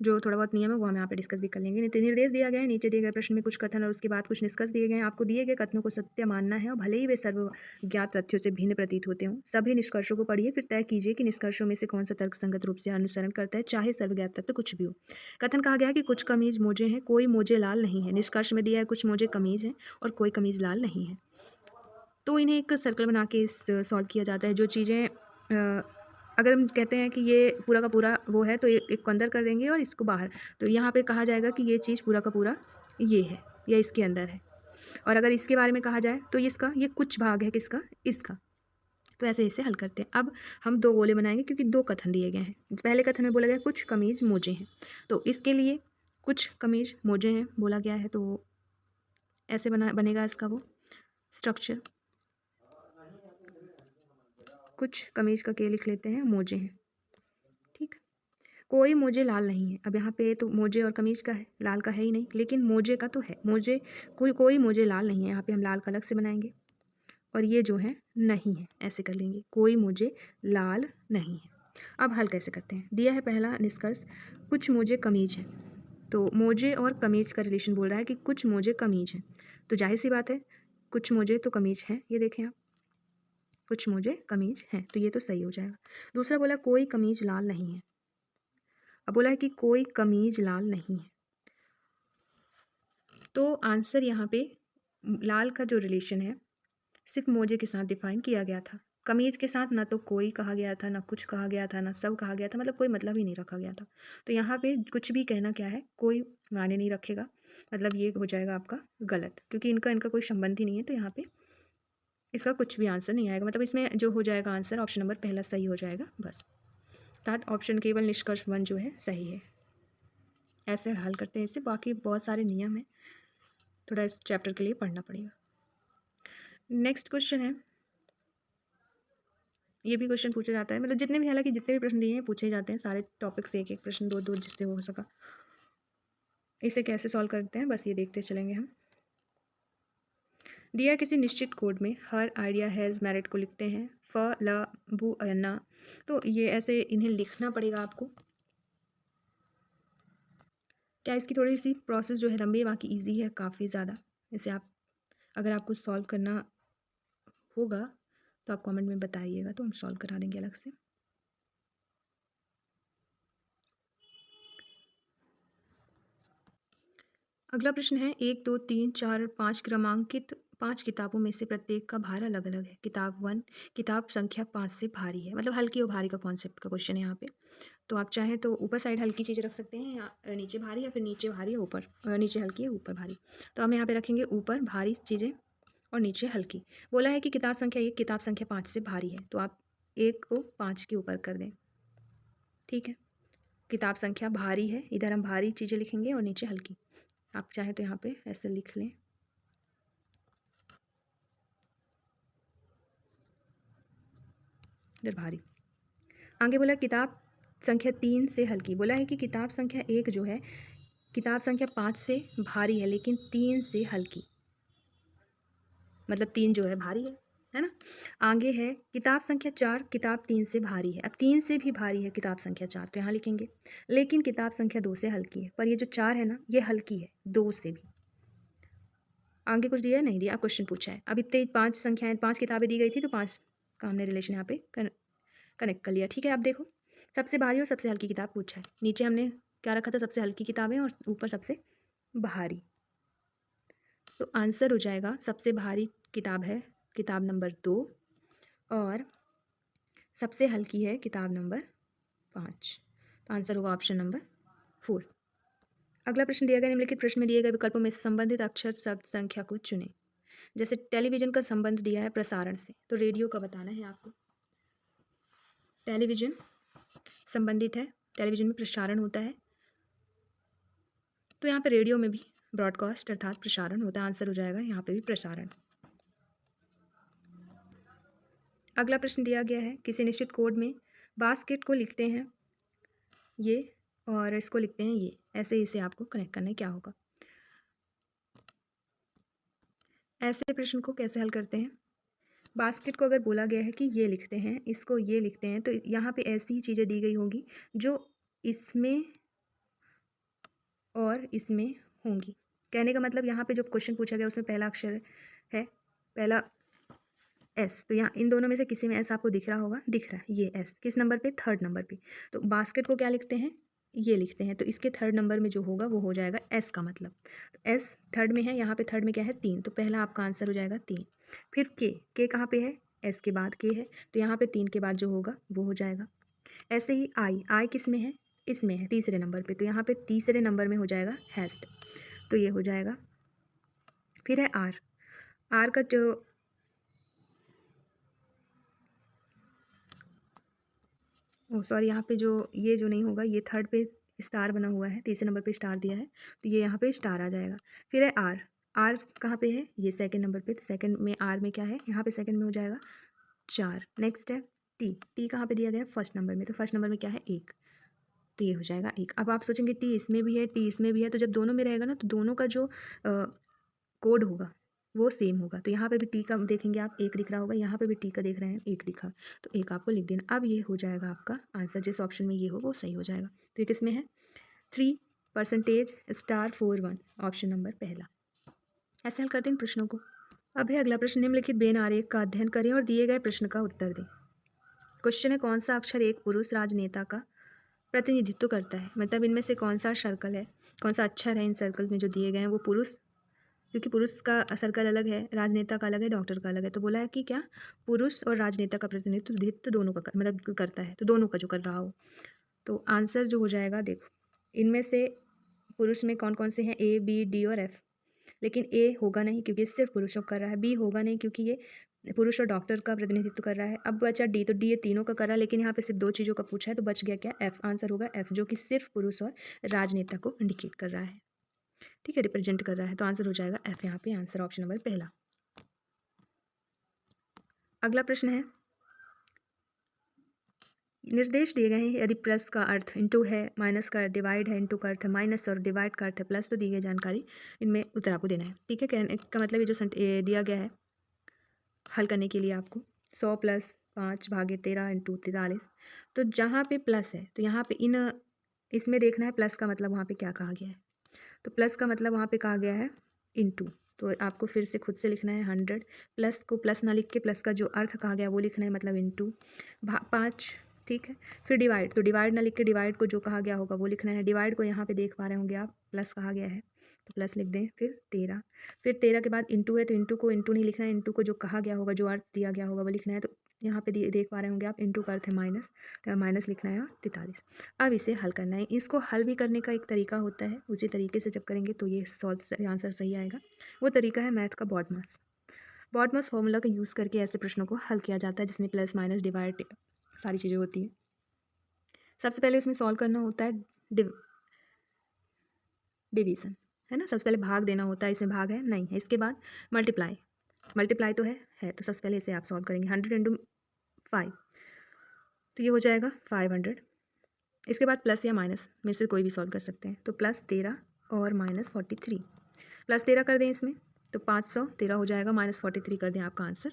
जो थोड़ा बहुत नियम है वो हम यहाँ पे डिस्कस भी कर लेंगे। निर्देश दिया गया है, नीचे दिए गए प्रश्न में कुछ कथन और उसके बाद कुछ निष्कर्ष दिए गए हैं। आपको दिए गए कथनों को सत्य मानना है और भले ही वे सर्वज्ञात तथ्यों से भिन्न प्रतीत होते हों। सभी निष्कर्षों को पढ़िए, फिर तय कीजिए कि निष्कर्षों में से कौन सा तर्कसंगत रूप से अनुसरण करता है, चाहे सर्वज्ञात तथ्य कुछ भी हो। कथन कहा गया है कि कुछ कमीज मोजे हैं, कोई मोजे लाल नहीं है। निष्कर्ष में दिया है कुछ मोजे कमीज हैं और कोई कमीज लाल नहीं है। तो इन्हें एक सर्कल बना के सॉल्व किया जाता है। जो चीज़ें अगर हम कहते हैं कि ये पूरा का पूरा वो है, तो एक को अंदर कर देंगे और इसको बाहर, तो यहाँ पे कहा जाएगा कि ये चीज़ पूरा का पूरा ये है या इसके अंदर है। और अगर इसके बारे में कहा जाए तो इसका ये कुछ भाग है किसका, इसका। तो ऐसे इसे हल करते हैं। अब हम दो गोले बनाएंगे क्योंकि दो कथन दिए गए हैं। पहले कथन में बोला गया कुछ कमीज मोजे हैं, तो इसके लिए कुछ कमीज मोजे हैं बोला गया है, तो ऐसे बनेगा इसका वो स्ट्रक्चर। कुछ कमीज का के लिख लेते हैं, मोजे हैं। ठीक, कोई मोजे लाल नहीं है। अब यहाँ पे तो मोजे और कमीज का है, लाल का है ही नहीं, लेकिन मोजे का तो है। मोजे कोई मोजे लाल नहीं है, यहाँ पे हम लाल का अलग से बनाएंगे और ये जो है नहीं है, ऐसे कर लेंगे, कोई मोजे लाल नहीं है। अब हल कैसे करते हैं, दिया है पहला निष्कर्ष कुछ मोजे कमीज हैं, तो मोजे और कमीज का रिलेशन बोल रहा है कि कुछ मोजे कमीज हैं, तो जाहिर सी बात है कुछ मोजे तो कमीज हैं, ये देखें आप, कुछ मोजे कमीज हैं, तो ये तो सही हो जाएगा। दूसरा बोला कोई कमीज लाल नहीं है। अब बोला है कि कोई कमीज लाल नहीं है, तो आंसर यहाँ पे लाल का जो रिलेशन है सिर्फ मोजे के साथ डिफाइन किया गया था। कमीज के साथ ना तो कोई कहा गया था, ना कुछ कहा गया था, ना सब कहा गया था, मतलब कोई मतलब ही नहीं रखा गया था। तो यहाँ पे कुछ भी कहना क्या है, कोई मायने नहीं रखेगा, मतलब ये हो जाएगा आपका गलत, क्योंकि इनका इनका कोई संबंध ही नहीं है, तो यहाँ पे इसका कुछ भी आंसर नहीं आएगा। मतलब इसमें जो हो जाएगा आंसर ऑप्शन नंबर पहला सही हो जाएगा बस। अर्थात ऑप्शन केवल निष्कर्ष 1 जो है सही है। ऐसे हल करते हैं इससे, बाकी बहुत सारे नियम हैं, थोड़ा इस चैप्टर के लिए पढ़ना पड़ेगा। नेक्स्ट क्वेश्चन है, ये भी क्वेश्चन पूछा जाता है, मतलब जितने भी, हालांकि जितने भी प्रश्न दिए हैं पूछे जाते हैं, सारे टॉपिक से एक एक प्रश्न, दो दो जिससे हो सका। इसे कैसे सॉल्व करते हैं बस ये देखते चलेंगे हम। दिया किसी निश्चित कोड में हर आइडिया हैज़ मेरिट को लिखते हैं फ ल बू ना, तो ये ऐसे इन्हें लिखना पड़ेगा आपको। क्या इसकी थोड़ी सी प्रोसेस जो है लंबी है, बाकी ईजी है काफ़ी ज़्यादा। इसे आप अगर आपको सॉल्व करना होगा तो आप कमेंट में बताइएगा, तो हम सॉल्व करा देंगे अलग से। अगला प्रश्न है 1 2 3 4 5 क्रमांकित 5 किताबों में से प्रत्येक का भार अलग अलग है। किताब 1 किताब संख्या 5 से भारी है, मतलब हल्की और भारी का कॉन्सेप्ट का क्वेश्चन है यहाँ पे। तो आप चाहें तो ऊपर साइड हल्की चीज़ रख सकते हैं, या नीचे भारी, या फिर नीचे भारी या ऊपर नीचे हल्की या ऊपर भारी। तो हम यहाँ पे रखेंगे ऊपर भारी चीज़ें और नीचे हल्की। बोला है कि किताब संख्या 1 किताब संख्या 5 से भारी है, तो आप 1 को 5 के ऊपर कर दें। ठीक है, किताब संख्या भारी है, इधर हम भारी चीज़ें लिखेंगे और नीचे हल्की। आप चाहें तो यहाँ पे ऐसे लिख लें। इधर भारी। आगे बोला किताब संख्या 3 से हल्की। बोला है कि किताब संख्या 1 जो है किताब संख्या 5 से भारी है, लेकिन 3 से हल्की, मतलब 3 जो है भारी है ना। आगे है किताब संख्या 4 किताब 3 से भारी है। अब 3 से भी भारी है किताब संख्या 4, तो यहाँ लिखेंगे, लेकिन किताब संख्या 2 से हल्की है। पर ये जो 4 है ना, ये हल्की है 2 से भी। आगे कुछ दिया है नहीं दिया, क्वेश्चन पूछा है। अब इतने 5 संख्याएं 5 किताबें दी गई थी, तो 5 का हमने रिलेशन यहाँ पे कनेक्ट कर लिया। ठीक है, अब देखो सबसे भारी और सबसे हल्की किताब पूछा है। नीचे हमने क्या रखा था, सबसे हल्की किताबें, और ऊपर सबसे भारी। तो आंसर हो जाएगा सबसे भारी किताब है किताब नंबर 2, और सबसे हल्की है किताब नंबर 5। तो आंसर होगा ऑप्शन नंबर 4। अगला प्रश्न दिया गया, निम्नलिखित प्रश्न में दिए गए विकल्पों में संबंधित अक्षर शब्द संख्या को चुनें। जैसे टेलीविजन का संबंध दिया है प्रसारण से, तो रेडियो का बताना है आपको। टेलीविजन संबंधित है, टेलीविजन में प्रसारण होता है, तो यहाँ पे रेडियो में भी ब्रॉडकास्ट अर्थात प्रसारण होता है। आंसर हो जाएगा यहाँ पे भी प्रसारण। अगला प्रश्न दिया गया है, किसी निश्चित कोड में बास्केट को लिखते हैं ये और इसको लिखते हैं ये, ऐसे इसे आपको कनेक्ट करना है, क्या होगा। ऐसे प्रश्न को कैसे हल करते हैं। बास्केट को अगर बोला गया है कि ये लिखते हैं, इसको ये लिखते हैं, तो यहाँ पे ऐसी ही चीज़ें दी गई होंगी जो इसमें और इसमें होंगी। कहने का मतलब यहाँ पे जो क्वेश्चन पूछा गया उसमें पहला अक्षर है, पहला एस, तो यहाँ इन दोनों में से किसी में एस आपको दिख रहा होगा, दिख रहा है ये एस। किस नंबर पे, थर्ड नंबर पे। तो बास्केट को क्या लिखते हैं, ये लिखते हैं, तो इसके थर्ड नंबर में जो होगा वो हो जाएगा एस का मतलब। तो एस थर्ड में है, यहाँ पे थर्ड में क्या है 3, तो पहला आपका आंसर हो जाएगा 3। फिर के कहाँ पे है, एस के बाद के है, तो यहाँ पे 3 के बाद जो होगा वो हो जाएगा। ऐसे ही आई किस में है, इसमें है तीसरे नंबर पे, तो यहाँ पे तीसरे नंबर में हो जाएगा हैस्ट, तो ये हो जाएगा। फिर है आर का जो सॉरी यहाँ पे जो ये जो नहीं होगा, ये थर्ड पे स्टार बना हुआ है, तीसरे नंबर पे स्टार दिया है, तो ये यहाँ पे स्टार आ जाएगा। फिर है आर कहाँ पे है, ये सेकंड नंबर पे, तो सेकंड में आर में क्या है, यहाँ पे सेकंड में हो जाएगा 4। नेक्स्ट है टी कहाँ पे दिया गया है, फर्स्ट नंबर में, तो फर्स्ट नंबर में क्या है 1, तो ये हो जाएगा 1। अब आप सोचेंगे टी इसमें भी है टी इसमें भी है, तो जब दोनों में रहेगा ना, तो दोनों का जो कोड होगा वो सेम होगा। तो यहाँ पे भी टी का देखेंगे आप 1 दिख रहा होगा, यहाँ पे भी टी का देख रहे हैं 1 दिखा, तो 1 आपको लिख देना। अब ये हो जाएगा आपका आंसर, जिस ऑप्शन में ये हो वो सही हो जाएगा। तो ये किस में है, 3% स्टार 41, ऑप्शन नंबर पहला। ऐसे हल करते हैं प्रश्नों को। अब है अगला प्रश्न, निम्नलिखित बेन आरेख का अध्ययन करें और दिए गए प्रश्न का उत्तर दें। क्वेश्चन है, कौन सा अक्षर एक पुरुष राजनेता का प्रतिनिधित्व करता है, मतलब इनमें से कौन सा सर्कल है, कौन सा अक्षर है इन सर्कल में जो दिए गए हैं वो पुरुष, क्योंकि पुरुष का सर्कल अलग है, राजनेता का अलग है, डॉक्टर का अलग है, तो बोला है कि क्या पुरुष और राजनेता का प्रतिनिधित्व दोनों का मतलब करता है, तो दोनों का जो कर रहा हो। तो आंसर जो हो जाएगा, देखो इनमें से पुरुष में कौन कौन से हैं, ए बी डी और एफ, लेकिन ए होगा नहीं क्योंकि सिर्फ पुरुषों का कर रहा है, बी होगा नहीं क्योंकि ये पुरुष और डॉक्टर का प्रतिनिधित्व कर रहा है। अब बचा डी, तो डी ये तीनों का कर रहा है, लेकिन यहाँ पे सिर्फ 2 चीज़ों का पूछा है, तो बच गया क्या, एफ। आंसर होगा एफ, जो कि सिर्फ पुरुष और राजनेता को इंडिकेट कर रहा है, ठीक है, रिप्रेजेंट कर रहा है। तो आंसर हो जाएगा एफ, यहाँ पे आंसर ऑप्शन नंबर पहला। अगला प्रश्न है, निर्देश दिए गए हैं, यदि प्लस का अर्थ इंटू है, माइनस का डिवाइड है, इंटू का अर्थ है माइनस और डिवाइड का अर्थ है प्लस, तो दी गई जानकारी इनमें उत्तर आपको देना है। ठीक है, कहने का मतलब ये जो दिया गया है हल करने के लिए आपको 100 + 5/13 × 43, तो जहाँ पे प्लस है तो यहाँ पे इसमें देखना है प्लस का मतलब वहाँ पे क्या कहा गया है। तो प्लस का मतलब वहाँ पे कहा गया है इंटू, तो आपको फिर से खुद से लिखना है 100, प्लस को प्लस ना लिख के प्लस का जो अर्थ कहा गया वो लिखना है, मतलब इंटू 5, ठीक है। फिर डिवाइड, तो डिवाइड ना लिख के डिवाइड को जो कहा गया होगा वो लिखना है। डिवाइड को यहाँ पे देख पा रहे होंगे आप, प्लस कहा गया है तो प्लस लिख दें। फिर 13 के बाद इंटू है, तो इंटू को इंटू नहीं लिखना है, इंटू को जो कहा गया होगा, जो अर्थ दिया गया होगा वो लिखना है। तो यहाँ पे देख पा रहे होंगे आप, इंटू का अर्थ है माइनस, तो माइनस लिखना है और 43। अब इसे हल करना है। इसको हल भी करने का एक तरीका होता है, उसी तरीके से जब करेंगे तो ये आंसर सही आएगा। वो तरीका है मैथ का बॉडमास। बॉडमास फॉर्मूला का यूज़ करके ऐसे प्रश्नों को हल किया जाता है जिसमें प्लस माइनस डिवाइड सारी चीज़ें होती हैं। सबसे पहले उसमें सॉल्व करना होता है डिवीज़न, है ना। सबसे पहले भाग देना होता है, इसमें भाग है नहीं है। इसके बाद मल्टीप्लाई तो है तो सबसे पहले इसे आप सॉल्व करेंगे। 100 इंटू 5 तो ये हो जाएगा 500। इसके बाद प्लस या माइनस में से कोई भी सॉल्व कर सकते हैं, तो प्लस 13 और माइनस 43। प्लस 13 कर दें इसमें तो 513 हो जाएगा, माइनस 43 कर दें, आपका आंसर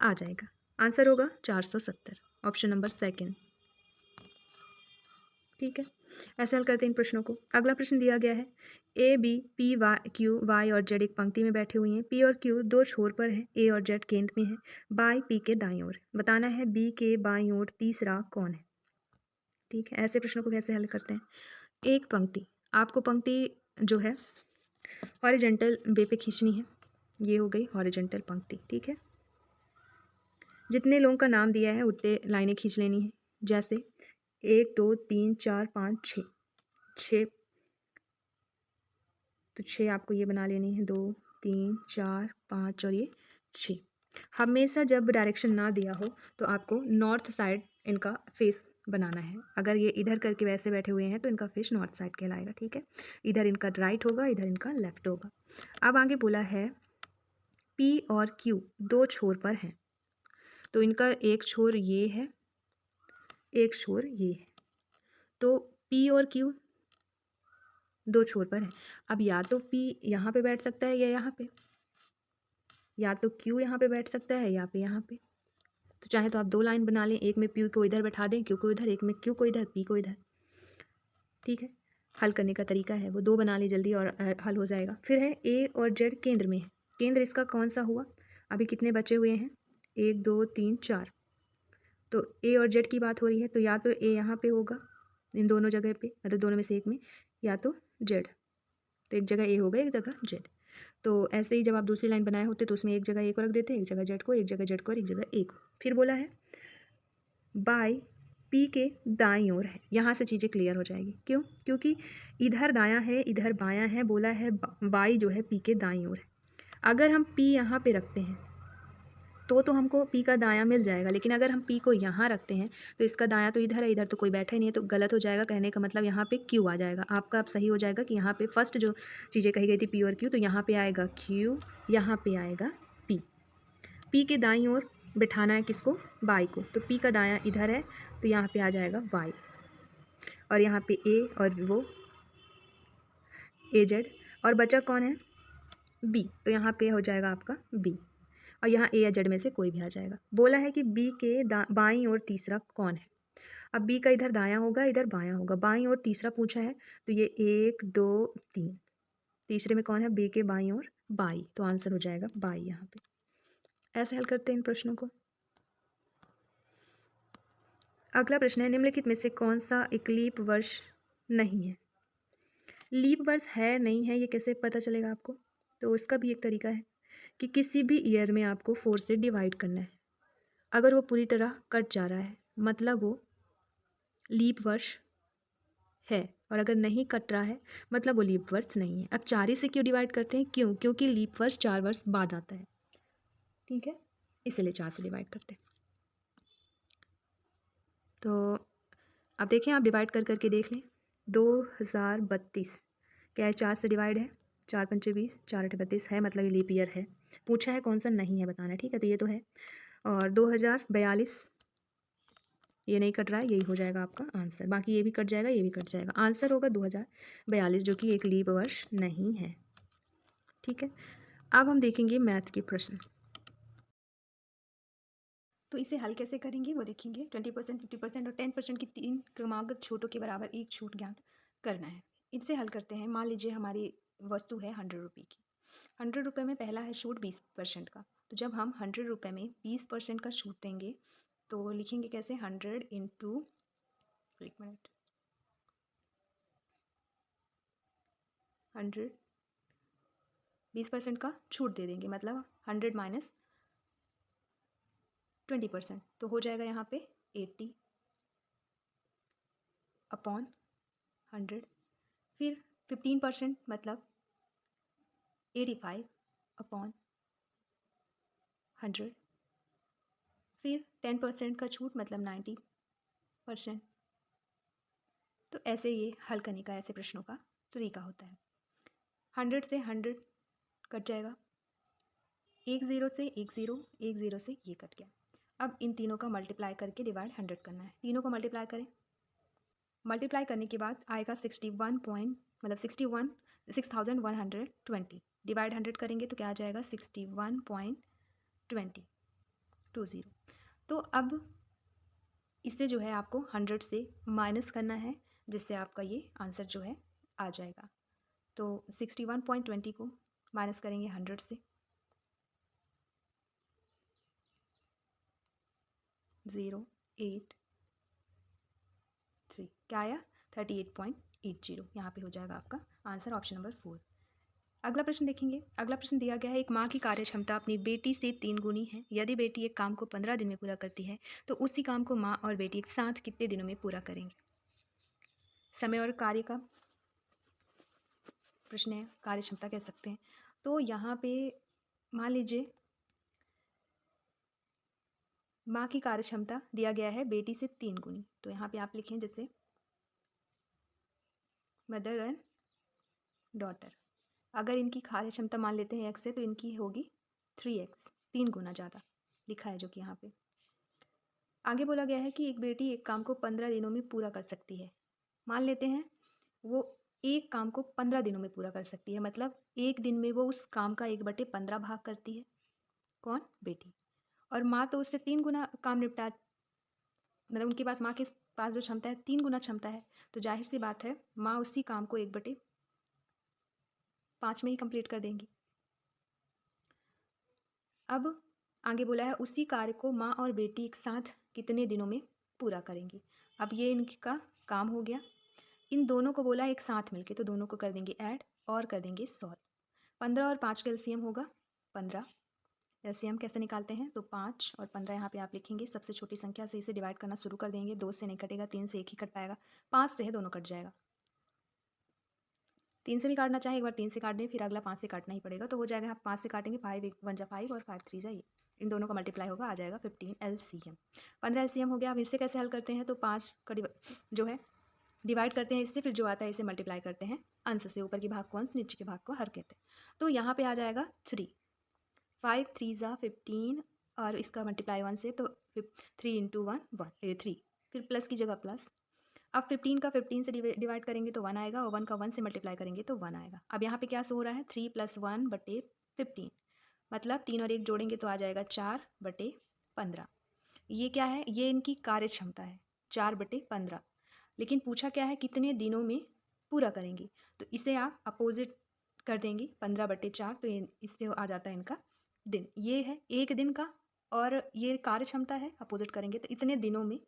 आ जाएगा। आंसर होगा 470, ऑप्शन नंबर सेकेंड। ठीक है, ऐसे हल करते हैं इन प्रश्नों को। अगला प्रश्न दिया गया है, A B P Y Q Y और जेड एक पंक्ति में बैठे हुए हैं। पी और क्यू दो छोर पर हैं, ए और जेड केंद्र में है, बाई पी के दाईं ओर। बताना है बी के बाईं ओर तीसरा कौन है। ठीक है, ऐसे प्रश्नों को कैसे हल करते हैं। एक पंक्ति, आपको पंक्ति जो है हॉरिजेंटल वे पे खींचनी है। ये हो गई हॉरिजेंटल पंक्ति। ठीक है, जितने लोगों का नाम दिया है उतने लाइनें खींच लेनी है। जैसे 1 2 3 4 5 6 6, तो 6 आपको ये बना लेनी है, 2 3 4 5 और ये 6। हमेशा जब डायरेक्शन ना दिया हो तो आपको नॉर्थ साइड इनका फेस बनाना है। अगर ये इधर करके वैसे बैठे हुए हैं तो इनका फेस नॉर्थ साइड कहलाएगा। ठीक है, इधर इनका राइट होगा, इधर इनका लेफ्ट होगा। अब आगे बोला है पी और क्यू दो छोर पर हैं, तो इनका एक छोर ये है, एक छोर ये है। तो पी और क्यू दो छोर पर है। अब या तो पी यहाँ पे बैठ सकता है या यहाँ पे, या तो क्यू यहाँ पे बैठ सकता है या पे यहाँ पे। तो चाहे तो आप दो लाइन बना लें, एक में पी को इधर बैठा दें, क्यू को इधर, एक में क्यू को इधर, पी को इधर। ठीक है, हल करने का तरीका है वो, दो बना लें जल्दी और हल हो जाएगा। फिर है ए और जेड केंद्र में है। केंद्र इसका कौन सा हुआ, अभी कितने बचे हुए हैं, 1 2 3 4। तो ए और जेड की बात हो रही है, तो या तो ए यहाँ पे होगा इन दोनों जगह पे, मतलब दोनों में से एक में, या तो जेड। तो एक जगह ए होगा, एक जगह जेड। तो ऐसे ही जब आप दूसरी लाइन बनाए होते तो उसमें एक जगह ए को रख देते, एक जगह जेड को, एक जगह जेड को और एक जगह ए को। फिर बोला है बाई पी के दाईं ओर है। यहाँ से चीज़ें क्लियर हो जाएगी। क्यों, क्योंकि इधर दायां है इधर बायां है, बोला है वाई जो है पी के दाईं ओर है। अगर हम पी यहाँ पे रखते हैं तो हमको पी का दायां मिल जाएगा, लेकिन अगर हम पी को यहाँ रखते हैं तो इसका दायां तो इधर है, इधर तो कोई बैठा ही नहीं है, तो गलत हो जाएगा। कहने का मतलब यहाँ पे क्यू आ जाएगा। आपका अब सही हो जाएगा कि यहाँ पे फर्स्ट जो चीज़ें कही गई थी पी और क्यू, तो यहाँ पे आएगा क्यू, यहाँ पे आएगा पी। पी के दाईं ओर बिठाना है किसको, वाई को, तो पी का दायां इधर है तो यहाँ पे आ जाएगा वाई, और यहाँ पे ए और वो ए जेड, और बचा कौन है बी, तो यहाँ पे हो जाएगा आपका बी, और यहाँ ए या जेड में से कोई भी आ जाएगा। बोला है कि बी के बाईं ओर तीसरा कौन है। अब बी का इधर दायां होगा इधर बायां होगा, बाईं ओर तीसरा पूछा है तो ये 1 2 3, तीसरे में कौन है, बी के बाईं ओर बाई, तो आंसर हो जाएगा बाई यहाँ पे। ऐसे हल करते हैं इन प्रश्नों को। अगला प्रश्न है, निम्नलिखित में से कौन सा एक लीप वर्ष नहीं है। लीप वर्ष है नहीं है ये कैसे पता चलेगा आपको, तो इसका भी एक तरीका है कि किसी भी ईयर में आपको 4 से डिवाइड करना है। अगर वो पूरी तरह कट जा रहा है मतलब वो लीप वर्ष है, और अगर नहीं कट रहा है मतलब वो लीप वर्ष नहीं है। अब 4 ही से क्यों डिवाइड करते हैं, क्यों, क्योंकि लीप वर्ष 4 वर्ष बाद आता है। ठीक है, इसलिए 4 से डिवाइड करते हैं। तो अब देखें, आप डिवाइड कर करके देख लें। 2032 क्या है, 4 से डिवाइड है, 4 पंचे 20, 4 अठे 32 है, मतलब ये लीप ईयर है। पूछा है कौन सा नहीं है बताना, ठीक है, तो ये तो है। और 2042 ये नहीं कट रहा है, यही हो जाएगा आपका आंसर। बाकी ये भी कट जाएगा, ये भी कट जाएगा, आंसर होगा 2042 जो कि एक लीप वर्ष नहीं है। ठीक है, अब हम देखेंगे मैथ के प्रश्न। तो इसे हल कैसे करेंगे वो देखेंगे। 20%, 50% और 10% की तीन क्रमागत छूटों के बराबर एक छूट ज्ञात करना है। इनसे हल करते हैं। मान लीजिए हमारी वस्तु है 100 रुपये की। 100 रुपये में पहला है छूट 20% का। तो जब हम 100 रुपये में 20% का छूट देंगे तो लिखेंगे कैसे, 100 इंटू, एक मिनट, 100 20% का छूट दे देंगे, मतलब 100 माइनस 20%, तो हो जाएगा यहाँ पे 80 अपॉन 100। फिर 15% मतलब 85 अपॉन 100। फिर 10% का छूट मतलब 90%। तो ऐसे ये हल करने का ऐसे प्रश्नों का तरीका होता है। 100 से 100 कट जाएगा, एक ज़ीरो से एक ज़ीरो से ये कट गया। अब इन तीनों का मल्टीप्लाई करके डिवाइड 100 करना है। तीनों को मल्टीप्लाई करें, मल्टीप्लाई करने के बाद आएगा 61 पॉइंट मतलब 6120 डिवाइड 100 करेंगे तो क्या आ जाएगा 61.20। तो अब इससे जो है आपको 100 से माइनस करना है, जिससे आपका ये आंसर जो है आ जाएगा। तो 61.20 को माइनस करेंगे 100 से, 083 क्या आया 38.80। यहाँ पे हो जाएगा आपका आंसर ऑप्शन नंबर 4। अगला प्रश्न देखेंगे। अगला प्रश्न दिया गया है, एक माँ की कार्य क्षमता अपनी बेटी से 3 गुनी है। यदि बेटी एक काम को 15 दिन में पूरा करती है तो उसी काम को माँ और बेटी एक साथ कितने दिनों में पूरा करेंगे। समय और कार्य का प्रश्न है, कार्य क्षमता कह सकते हैं। तो यहाँ पे मान लीजिए माँ की कार्य क्षमता दिया गया है बेटी से 3 गुनी, तो यहाँ पे आप लिखें जैसे मदर एंड डॉटर। अगर इनकी कार्य क्षमता मान लेते हैं x है तो इनकी होगी 3x, 3 गुना ज़्यादा लिखा है जो कि यहाँ पे। आगे बोला गया है कि एक बेटी एक काम को 15 दिनों में पूरा कर सकती है। मान लेते हैं वो एक काम को 15 दिनों में पूरा कर सकती है, मतलब एक दिन में वो उस काम का 1/15 भाग करती है। कौन? बेटी। और माँ तो उससे 3 गुना काम निपटा, मतलब उनके पास, माँ के पास जो क्षमता है 3 गुना क्षमता है, तो जाहिर सी बात है माँ उसी काम को 1/5 में ही कंप्लीट कर देंगी। अब आगे बोला है उसी कार्य को माँ और बेटी एक साथ कितने दिनों में पूरा करेंगी। अब ये इनका काम हो गया। इन दोनों को बोला एक साथ मिलके, तो दोनों को कर देंगे ऐड और कर देंगे सॉल्व। 15 और 5 का एलसीएम होगा 15। एलसीएम कैसे निकालते हैं, तो 5 और 15 यहाँ पे आप लिखेंगे। सबसे छोटी संख्या से इसे डिवाइड करना शुरू कर देंगे। 2 से नहीं कटेगा, 3 से एक ही कट पाएगा, 5 से है दोनों कट जाएगा। 3 से भी काटना चाहे एक बार 3 से काट दें, फिर अगला 5 से काटना ही पड़ेगा, तो हो जाएगा। आप 5 से काटेंगे, 5 1 1 जा 5 और 5 3 जा ये, इन दोनों का मल्टीप्लाई होगा, आ जाएगा 15 एलसीएम। 15 एलसीएम हो गया। अब इससे कैसे हल करते हैं, तो 5 का जो है डिवाइड करते हैं इससे, फिर जो आता है इसे मल्टीप्लाई करते हैं अंश से। ऊपर के भाग को अंश, नीचे के भाग को हर कहते हैं। तो यहाँ पे आ जाएगा 3, 5 3 जा 15 और इसका मल्टीप्लाई 1 से, तो 3 इंटू 1 3, फिर प्लस की जगह प्लस। अब 15 का 15 से डिवाइड करेंगे तो 1 आएगा, और 1 का 1 से मल्टीप्लाई करेंगे तो 1 आएगा। अब यहाँ पे क्या सो हो रहा है, 3 + 1/15, मतलब 3 और 1 जोड़ेंगे तो आ जाएगा 4/15। ये क्या है, ये इनकी कार्य क्षमता है 4/15। लेकिन पूछा क्या है कितने दिनों में पूरा करेंगी, तो इसे आप अपोजिट कर देंगी 15/4, तो इससे आ जाता है इनका दिन। ये है एक दिन का और ये कार्य क्षमता है, अपोजिट करेंगे तो इतने दिनों में इस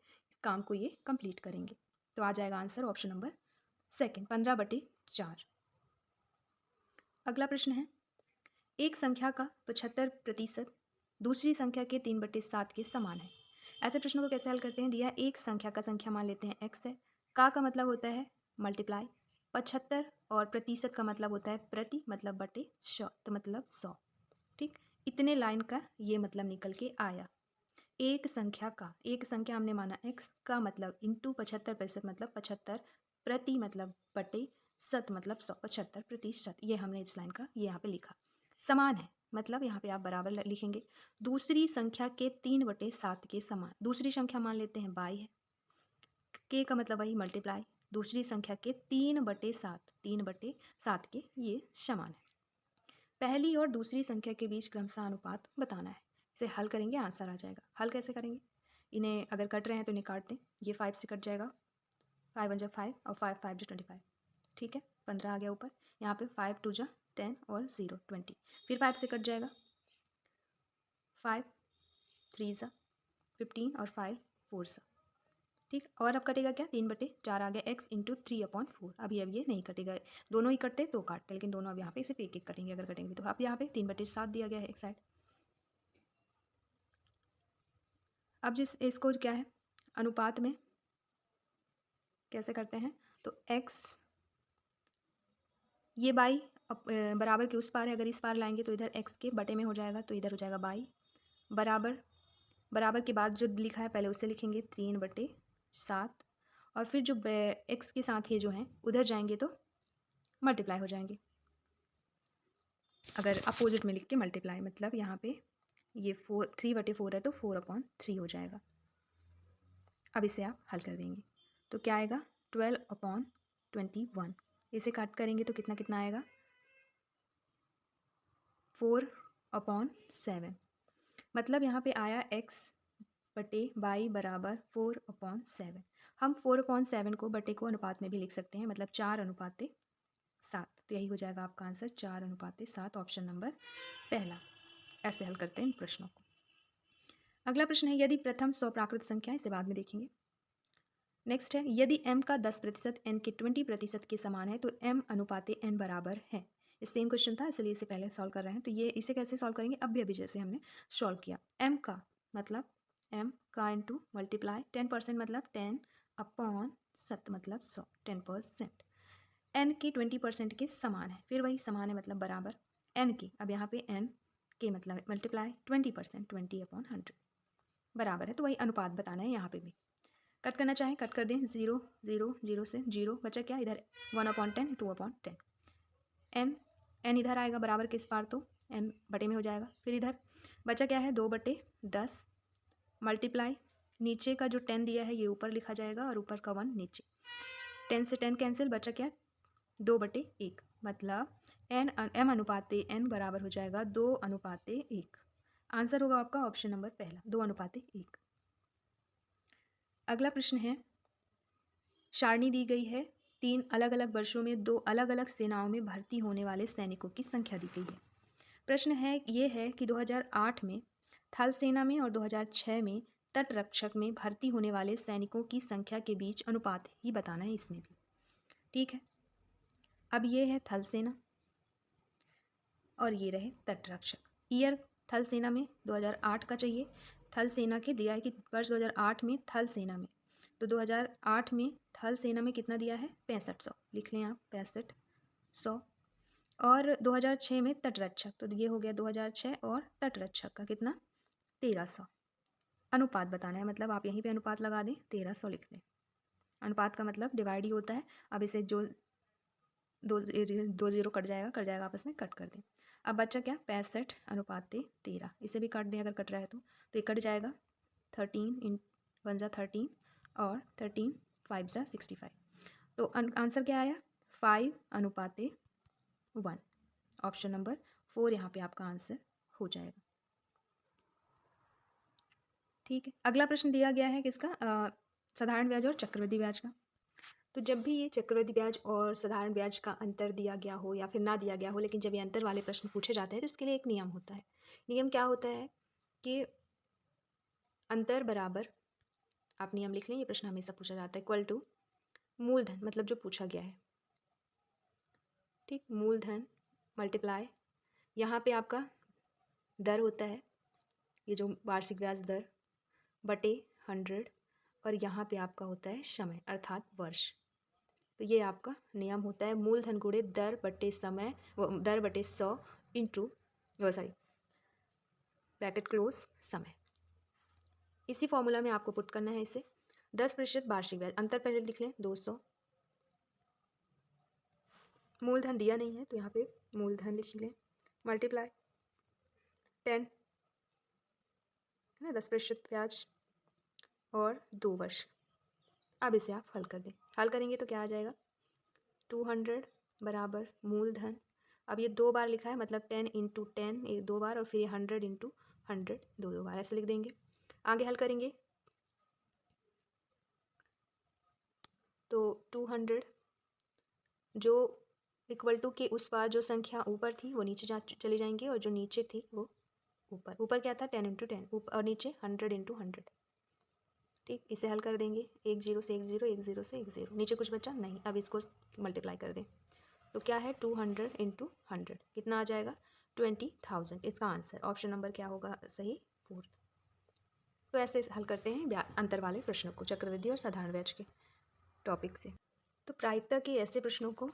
काम को ये कंप्लीट करेंगे। तो आ जाएगा आंसर ऑप्शन नंबर सेकंड 15/4। अगला प्रश्न है, एक संख्या का 75% दूसरी संख्या के 3/7 के समान है। ऐसे प्रश्नों को कैसे हल करते हैं, दिया है एक संख्या का संख्या मान लेते हैं x है, का मतलब होता है मल्टीप्लाई, 75 और प्रतिशत का मतलब होता है प्रति, मतलब बटे 100, तो मतलब 100। ठीक, इतने लाइन का ये मतलब निकल के आया। एक संख्या का, एक संख्या हमने माना x का मतलब इंटू 75% मतलब 75, प्रति मतलब बटे, शत मतलब 100, 75%, ये हमने इस लाइन का ये यहाँ पे लिखा। समान है मतलब यहाँ पे आप बराबर लिखेंगे। दूसरी संख्या के 3/7 के समान, दूसरी संख्या मान लेते हैं y है, के का मतलब वही मल्टीप्लाई, दूसरी संख्या के 3/7 के ये समान है। पहली और दूसरी संख्या के बीच क्रमशः अनुपात बताना है। इसे हल करेंगे, आंसर आ जाएगा। हल कैसे करेंगे, इन्हें अगर कट रहे हैं तो इन्हें काट दें, ये 5 से कट जाएगा, 5 1 जा 5 और 5 5 जा 25। ठीक है, 15 आ गया ऊपर, यहाँ पे 5 2 जा 10 और 0 20, फिर 5 से कट जाएगा, 5 3 जा 15 और 5 4 जा। ठीक, और अब कटेगा क्या, 3/4 आ गया, x इंटू 3/4। अब ये नहीं कटेगा, दोनों ही कटते तो काटते, लेकिन दोनों अब यहाँ पे सिर्फ एक एक कटेंगे अगर कटेंगे तो। अब यहाँ पे 3/7 दिया गया है एक साइड, अब इसको क्या है अनुपात में कैसे करते हैं, तो x ये बाई बराबर के उस पार है, अगर इस पार लाएंगे तो इधर x के बटे में हो जाएगा, तो इधर हो जाएगा बाई बराबर बराबर के बाद जो लिखा है पहले उसे लिखेंगे 3/7 और फिर जो x के साथ ये जो है उधर जाएंगे तो मल्टीप्लाई हो जाएंगे। अगर अपोजिट में लिख के मल्टीप्लाई मतलब यहाँ पे ये 3/4 है तो 4/3 हो जाएगा। अब इसे आप हल कर देंगे तो क्या आएगा 12/21। इसे काट करेंगे तो कितना कितना आएगा 4/7। मतलब यहाँ पे आया x/बाई बराबर 4/7। हम 4/7 को बटे को अनुपात में भी लिख सकते हैं, मतलब 4/7। तो यही हो जाएगा आपका आंसर 4/7, ऑप्शन नंबर पहला। ऐसे हल करते हैं इन प्रश्नों को। अगला प्रश्न है यदि प्रथम 100 प्राकृत संख्या, इसे बाद में देखेंगे। नेक्स्ट है यदि m का 10% n के 20% के समान है तो m अनुपाते n बराबर है। इस सेम क्वेश्चन था इसलिए इसे पहले सॉल्व कर रहे हैं। तो ये इसे कैसे सॉल्व करेंगे, अभी जैसे हमने सॉल्व किया। m का मतलब m का इंटू मल्टीप्लाई 10% मतलब 10/7 मतलब 100 10%। n के 20% के समान है, फिर वही समान है मतलब बराबर n के, अब यहाँ पे n के मतलब मल्टीप्लाई 20% 20/100 बराबर है, तो वही अनुपात बताना है यहाँ पे भी। कट करना चाहें कट कर दें, 0 0 0 से 0 बचा क्या इधर 1/10 2/10 n इधर आएगा बराबर के इस पार तो n बटे में हो जाएगा। फिर इधर बचा क्या है 2/10 मल्टीप्लाई नीचे का जो 10 दिया है ये ऊपर लिखा जाएगा और ऊपर का 1 नीचे। 10 से 10 कैंसिल, बचा क्या 2/1 मतलब m अनुपाते n बराबर हो जाएगा 2/1। आंसर होगा आपका ऑप्शन नंबर पहला 2/1। अगला प्रश्न है सारणी दी गई है 3 अलग अलग वर्षों में 2 अलग अलग सेनाओं में भर्ती होने वाले सैनिकों की संख्या दी गई है। प्रश्न है ये है कि 2008 में थल सेना में और 2006 में तटरक्षक में भर्ती होने वाले सैनिकों की संख्या के बीच अनुपात ही बताना है इसमें भी। ठीक है, अब ये है थल सेना और ये रहे तटरक्षक। ईयर थल सेना में 2008 का चाहिए, थल सेना के दिया है कि वर्ष 2008 में थल सेना में, तो 2008 में थल सेना में कितना दिया है 6500, लिख लें आप 6500। और 2006 में तटरक्षक, तो ये हो गया 2006 और तटरक्षक का कितना 1300। अनुपात बताना है मतलब आप यहीं पे अनुपात लगा दें 1300 लिख लें। अनुपात का मतलब डिवाइड ही होता है। अब इसे जो दो जीरो कट जाएगा आपस में, कट कर दें। अब बच्चा क्या 65/13, इसे भी काट दें अगर कट रहा है तो ये कट जाएगा 13 इन 1 ज़ा 13 और 13 5 ज़ा 65। तो आंसर क्या आया 5/1। ऑप्शन नंबर 4 यहाँ पे आपका आंसर हो जाएगा। ठीक है, अगला प्रश्न दिया गया है किसका साधारण ब्याज और चक्रवृद्धि ब्याज का। तो जब भी ये चक्रवृद्धि ब्याज और साधारण ब्याज का अंतर दिया गया हो या फिर ना दिया गया हो, लेकिन जब ये अंतर वाले प्रश्न पूछे जाते हैं तो इसके लिए एक नियम होता है। नियम क्या होता है कि अंतर बराबर, आप नियम लिख लें, ये प्रश्न हमेशा पूछा जाता है, इक्वल टू मूलधन मतलब जो पूछा गया है, ठीक, मूलधन मल्टीप्लाई यहाँ पे आपका दर होता है, ये जो वार्षिक ब्याज दर बटे 100 और यहाँ पे आपका होता है समय अर्थात वर्ष। तो ये आपका नियम होता है, मूलधन गुणे दर बटे समय, दर बटे 100 इंटू ब्रैकेट क्लोज समय। इसी फॉर्मूला में आपको पुट करना है इसे। 10% वार्षिक ब्याज, अंतर पहले लिख लें 200, मूलधन दिया नहीं है तो यहाँ पे मूलधन लिख लें, मल्टीप्लाई 10 है ना 10% ब्याज और 2 वर्ष। अब इसे आप हल कर दें, हल करेंगे तो क्या आ जाएगा 200 बराबर मूलधन, अब ये 2 बार लिखा है मतलब 10 इंटू 10 एक 2 बार और फिर ये 100 इंटू 100 2 बार, ऐसे लिख देंगे। आगे हल करेंगे तो 200 जो इक्वल टू के उस बार जो संख्या ऊपर थी वो नीचे चली जाएंगी और जो नीचे थी वो ऊपर, ऊपर क्या था 10 इंटू 10 और नीचे 100 इंटू 100। ठीक, इसे हल कर देंगे, 1 0 से 1 0 1 0 से 1 0, नीचे कुछ बचा नहीं, अब इसको मल्टीप्लाई कर दें तो क्या है 200 इंटू 100 कितना आ जाएगा 20,000। इसका आंसर ऑप्शन नंबर क्या होगा सही 4। तो ऐसे हल करते हैं अंतर वाले प्रश्नों को चक्रवृद्धि और साधारण ब्याज के टॉपिक से। तो प्रायिकता के ऐसे प्रश्नों को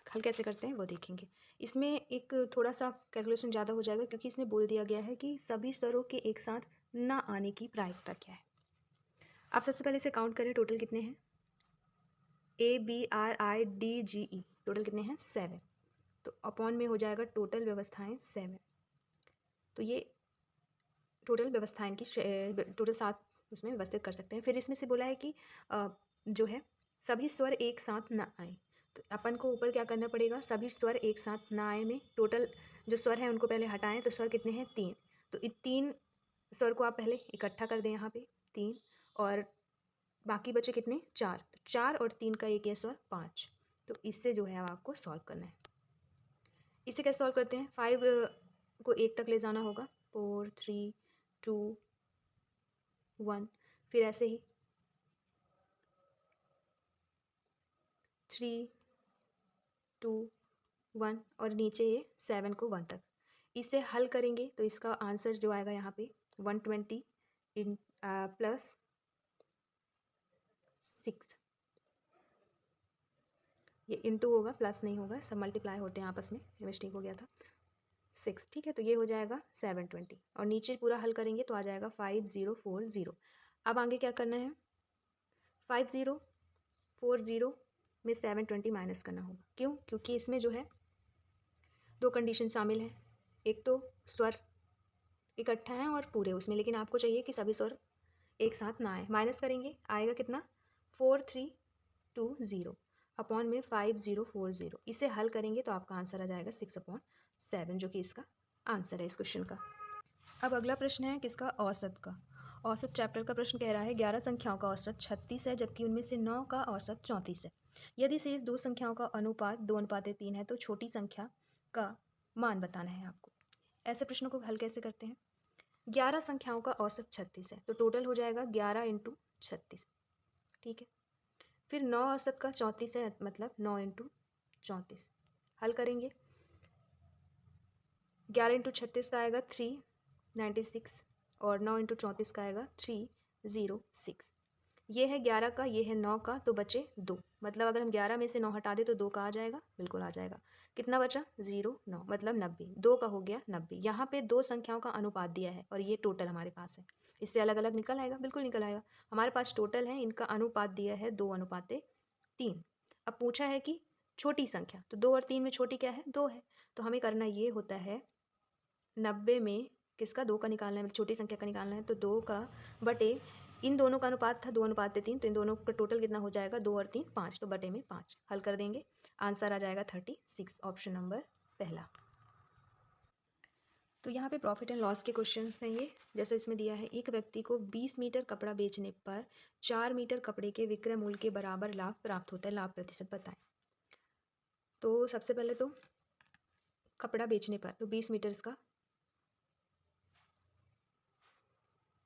हल कैसे करते हैं वो देखेंगे। इसमें एक थोड़ा सा कैलकुलेशन ज़्यादा हो जाएगा क्योंकि इसमें बोल दिया गया है कि सभी स्वरों के एक साथ ना आने की प्रायिकता क्या है। आप सबसे पहले इसे काउंट करें, टोटल कितने हैं? ABRIDGE टोटल कितने हैं? 7। तो अपॉन में हो जाएगा टोटल व्यवस्थाएं 7। तो ये टोटल व्यवस्थाएं की टोटल 7 उसमें व्यवस्थित कर सकते हैं। फिर इसमें से बोला है कि जो है सभी स्वर एक साथ ना आए। तो अपन को ऊपर क्या करना पड़ेगा? सभी स्वर एक साथ ना आए में टोटल जो स्वर हैं उनको पहले हटाएं। तो स्वर कितने हैं? 3। तो इन 3 स्वर को आप पहले इकट्ठा कर दें यहाँ पे 3, और बाकी बचे कितने? 4। तो 4 और 3 का एक ये स्वर 5। तो इससे जो है आपको सॉल्व करना है। इसे कैसे सॉल्व करते हैं? 5 को 1 तक ले जाना होगा। 4 3 2 1, फिर ऐसे ही 3 2 1, और नीचे ये 7 को 1 तक। इसे हल करेंगे तो इसका आंसर जो आएगा यहाँ पे 120 इन प्लस 6। ये इंटू होगा, प्लस नहीं होगा, सब मल्टीप्लाई होते हैं आपस में, मिस्टेक हो गया था। 6, ठीक है। तो ये हो जाएगा 720, और नीचे पूरा हल करेंगे तो आ जाएगा 5040। अब आगे क्या करना है? 5040 में 720 माइनस करना होगा। क्यों? क्योंकि इसमें जो है 2 कंडीशन शामिल हैं। एक तो स्वर इकट्ठा है और पूरे उसमें, लेकिन आपको चाहिए कि सभी स्वर एक साथ ना आए। माइनस करेंगे, आएगा कितना? 4320 अपॉन में 5040। इसे हल करेंगे तो आपका आंसर आ जाएगा 6/7, जो कि इसका आंसर है इस क्वेश्चन का। अब अगला प्रश्न है किसका? औसत का। औसत चैप्टर का प्रश्न कह रहा है 11 संख्याओं का औसत 36 है, जबकि उनमें से 9 का औसत 34 है। यदि शेष 2 संख्याओं का अनुपात 2:3 है तो छोटी संख्या का मान बताना है आपको। ऐसे प्रश्नों को हल कैसे करते हैं? 11 संख्याओं का औसत 36 है, तो टोटल हो जाएगा 11 इंटू 36, ठीक है। फिर 9 औसत का 34 है, मतलब 9 इंटू 34। हल करेंगे, 11 इंटू 36 का आएगा 396, और 9 इंटू 34 का आएगा 306। ये है 11 का, ये है 9 का, तो बचे 2। मतलब अगर हम 11 में से 9 हटा दें तो 2 का आ जाएगा, बिल्कुल आ जाएगा। कितना बचा? 0 9, मतलब 90। 2 का हो गया 90। यहाँ पे 2 संख्याओं का अनुपात दिया है और ये टोटल हमारे पास है। इससे अलग अलग निकल आएगा, बिल्कुल निकल आएगा। हमारे पास टोटल है, इनका अनुपात दिया है 2:3। अब पूछा है कि छोटी संख्या, तो 2 और 3 में छोटी क्या है? 2 है। तो हमें करना ये होता है 90 में किसका? 2 का निकालना है, छोटी संख्या का निकालना है। तो 2 का बटे इन दोनों का अनुपात था 2:3, तो इन दोनों का टोटल कितना हो जाएगा? 2 और 3 5, तो बटे में 5। हल कर देंगे, आंसर आ जाएगा 36, ऑप्शन नंबर पहला। तो यहाँ पे प्रॉफिट एंड लॉस के क्वेश्चंस हैं ये। जैसे इसमें दिया है एक व्यक्ति को 20 मीटर कपड़ा बेचने पर 4 मीटर कपड़े के विक्रय मूल्य के बराबर लाभ प्राप्त होता है, लाभ प्रतिशत बताएं। तो सबसे पहले तो कपड़ा बेचने पर, तो 20 मीटर इसका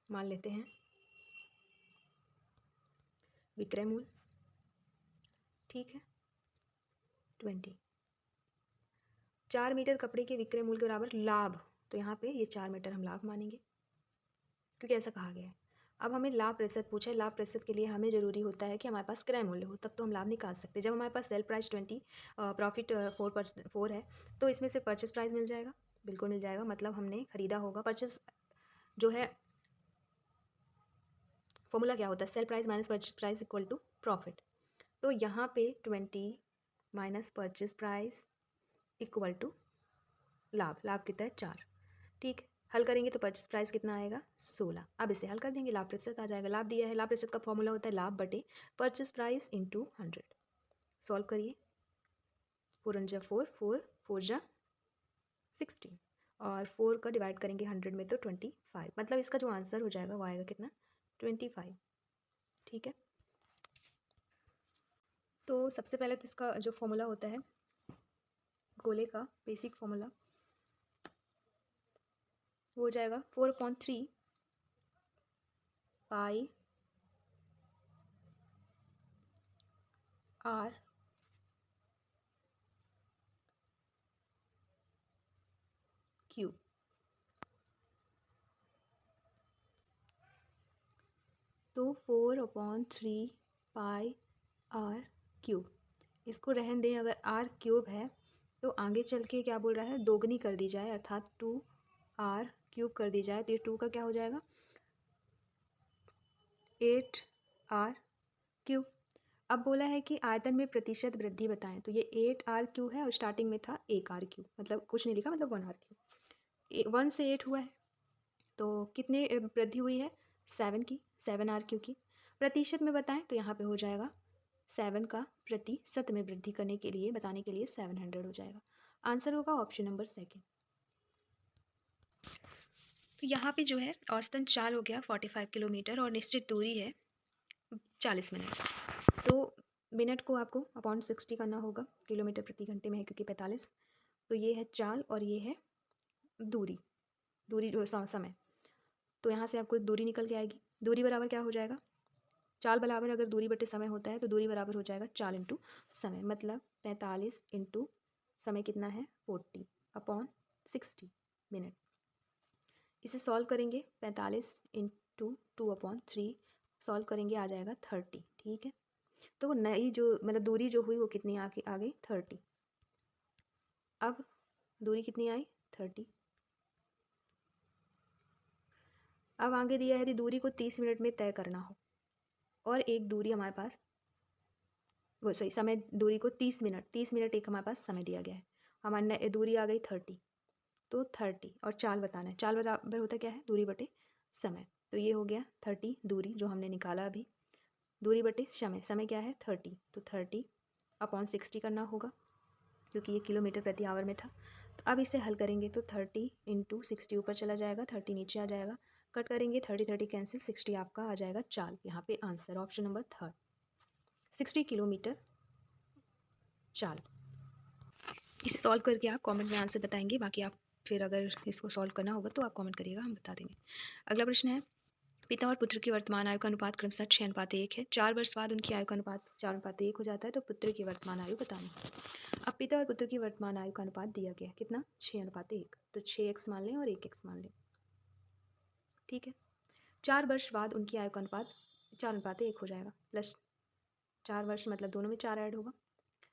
मान लेते हैं विक्रय मूल्य, ठीक है। 20, 4 मीटर कपड़े के विक्रय मूल्य के बराबर लाभ, तो यहाँ पे ये 4 मीटर हम लाभ मानेंगे क्योंकि ऐसा कहा गया है। अब हमें लाभ प्रतिशत पूछा है। लाभ प्रतिशत के लिए हमें ज़रूरी होता है कि हमारे पास क्रय मूल्य हो, तब तो हम लाभ निकाल सकते हैं। जब हमारे पास सेल प्राइस 20, प्रॉफिट 4 है, तो इसमें से परचेस प्राइस मिल जाएगा, बिल्कुल मिल जाएगा, मतलब हमने खरीदा होगा। परचेस जो है फॉर्मूला क्या होता है? Sale price minus purchase price equal to profit. तो यहाँ पे 20 minus purchase price equal to लाभ। लाभ कितना है? 4, ठीक है। हल करेंगे तो परचेस प्राइस कितना आएगा? 16। अब इसे हल कर देंगे, लाभ प्रतिशत आ जाएगा। लाभ दिया है, लाभ प्रतिशत का फॉर्मूला होता है लाभ बटे परचेस प्राइस इंटू 100। सॉल्व करिए, 4 × 4, 4 4 × 16, और 4 का डिवाइड करेंगे 100 में तो 25, मतलब इसका जो आंसर हो जाएगा वो आएगा कितना? 25, ठीक है। तो सबसे पहले तो इसका जो फॉर्मूला होता है गोले का, बेसिक फॉर्मूला वो हो जाएगा 4/3 पाई r क्यूब। तो 4/3 पाई आर क्यूब, इसको रहन दें। अगर आर क्यूब है तो आगे चल के क्या बोल रहा है, दोगुनी कर दी जाए, अर्थात 2r क्यूब कर दी जाए, तो ये 2 का क्या हो जाएगा 8r क्यूब। अब बोला है कि आयतन में प्रतिशत वृद्धि बताएं, तो ये 8r क्यूब है और स्टार्टिंग में था 1r क्यूब, मतलब कुछ नहीं लिखा, मतलब 1r क्यूब। 1 से 8 हुआ है तो कितने वृद्धि हुई है 7 की, 7r क्यूब की। प्रतिशत में बताएं तो यहाँ पे हो जाएगा 7 का प्रतिशत में वृद्धि करने के लिए, बताने के लिए 700 हो जाएगा। आंसर होगा ऑप्शन नंबर सेकेंड। तो यहाँ पे जो है औसतन चाल हो गया 45 किलोमीटर और निश्चित दूरी है 40 मिनट। तो मिनट को आपको अपॉन 60 करना होगा, किलोमीटर प्रति घंटे में है क्योंकि 45। तो ये है चाल और ये है दूरी, जो समय। तो यहाँ से आपको दूरी निकल के आएगी। दूरी बराबर क्या हो जाएगा, चाल बराबर अगर दूरी बटे समय होता है तो दूरी बराबर हो जाएगा चाल इंटू समय, मतलब 45 इंटू समय कितना है 40 अपॉन 60 मिनट। इसे सॉल्व करेंगे, 45 इंटू 2/3 सॉल्व करेंगे आ जाएगा 30। ठीक है, तो नई जो मतलब दूरी जो हुई वो कितनी आ गई 30। अब दूरी कितनी आई 30। अब आगे दिया है यदि दूरी को 30 मिनट में तय करना हो और एक दूरी हमारे पास वो सही समय, दूरी को 30 मिनट एक हमारे पास समय दिया गया है, हमारी दूरी आ गई 30। तो 30 और चाल बताना है, चाल बराबर होता क्या है दूरी बटे समय। तो ये हो गया 30 दूरी जो हमने निकाला अभी, दूरी बटे समय, समय क्या है 30, तो 30 अपॉन 60 करना होगा क्योंकि ये किलोमीटर प्रति आवर में था। तो अब इसे हल करेंगे तो 30 इंटू 60 ऊपर चला जाएगा, 30 नीचे आ जाएगा, कट करेंगे 30 कैंसिल, 60 आपका आ जाएगा चाल। यहाँ पे answer option number third 60 kilometre चाल। इसे सॉल्व करके आप कमेंट में आंसर बताएंगे, बाकी आप फिर अगर इसको सॉल्व करना होगा तो आप कमेंट करिएगा, हम बता देंगे। अगला प्रश्न है, पिता और पुत्र की वर्तमान आयु का अनुपात क्रमशः 6:1 है। 4 वर्ष बाद उनकी आयु का अनुपात 4:1 हो जाता है, तो पुत्र की वर्तमान आयु बतानी है। अब पिता और पुत्र की वर्तमान आयु का अनुपात दिया गया है कितना 6:1, तो 6x मान लें और 1x मान लें। ठीक है, 4 वर्ष बाद उनकी आयु का अनुपात 4:1 हो जाएगा, प्लस 4 वर्ष मतलब दोनों में 4 ऐड होगा,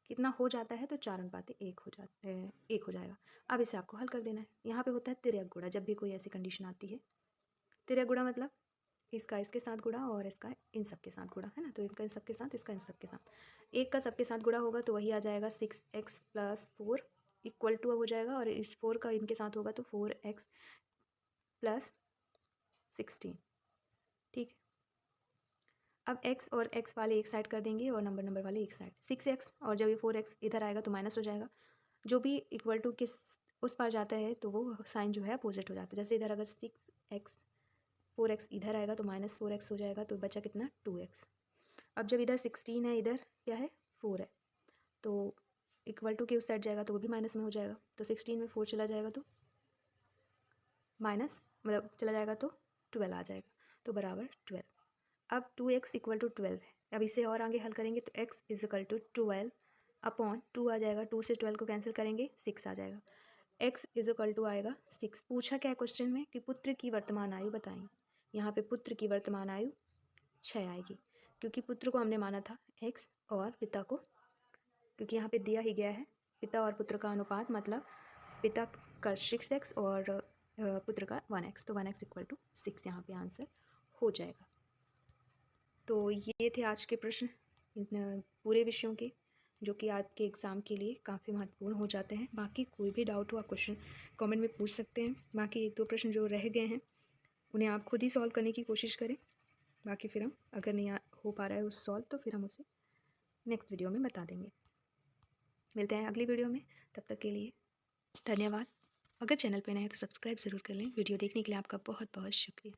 कितना हो जाता है तो 4:1 हो जाता है, 1 हो जाएगा। अब इसे आपको हल कर देना है। यहाँ पे होता है तिर्यक गुणा, जब भी कोई ऐसी कंडीशन आती है। तिर्यक गुणा मतलब इसका इसके साथ गुणा और इसका इन सब के साथ गुणा, है ना, तो इनका इन सब के साथ, इसका इन सब के साथ। एक का सबके साथ गुणा होगा तो वही आ जाएगा 6x + 4 इक्वल टू अब हो जाएगा, और इस 4 का इनके साथ होगा तो 4x + 16। ठीक है, अब x और x वाले एक साइड कर देंगे और नंबर वाले एक साइड, 6x, और जब ये 4x इधर आएगा तो माइनस हो जाएगा। जो भी इक्वल टू किस उस पार जाता है तो वो साइन जो है अपोजिट हो जाता है। जैसे इधर अगर 6x 4x इधर आएगा तो -4x हो जाएगा, तो बचा कितना 2x। अब जब इधर 16 है, इधर क्या है 4 है, तो इक्वल टू के उस साइड जाएगा तो वो भी माइनस में हो जाएगा, तो 16 में 4 चला जाएगा तो माइनस मतलब चला जाएगा तो 12 आ जाएगा, तो बराबर 12। अब 2x = 12 है। अब इसे और आगे हल करेंगे तो x = 12 अपॉन 2 आ जाएगा, 2 से 12 को कैंसिल करेंगे 6 आ जाएगा, x = आएगा 6। पूछा क्या है क्वेश्चन में कि पुत्र की वर्तमान आयु बताएं। यहाँ पे पुत्र की वर्तमान आयु 6 आएगी, क्योंकि पुत्र को हमने माना था x और पिता को, क्योंकि यहाँ पे दिया ही गया है पिता और पुत्र का अनुपात, मतलब पिता का 6x और पुत्र का 1x, तो 1x = 6 यहाँ पे आंसर हो जाएगा। तो ये थे आज के प्रश्न पूरे विषयों के, जो कि आज के एग्ज़ाम के लिए काफ़ी महत्वपूर्ण हो जाते हैं। बाकी कोई भी डाउट हो आप क्वेश्चन कमेंट में पूछ सकते हैं। बाकी 1-2 प्रश्न जो रह गए हैं उन्हें आप खुद ही सॉल्व करने की कोशिश करें। बाकी फिर हम अगर नहीं हो पा रहा है उस सॉल्व तो फिर हम उसे नेक्स्ट वीडियो में बता देंगे। मिलते हैं अगली वीडियो में, तब तक के लिए धन्यवाद। अगर चैनल पर नए हैं तो सब्सक्राइब ज़रूर कर लें। वीडियो देखने के लिए आपका बहुत बहुत शुक्रिया।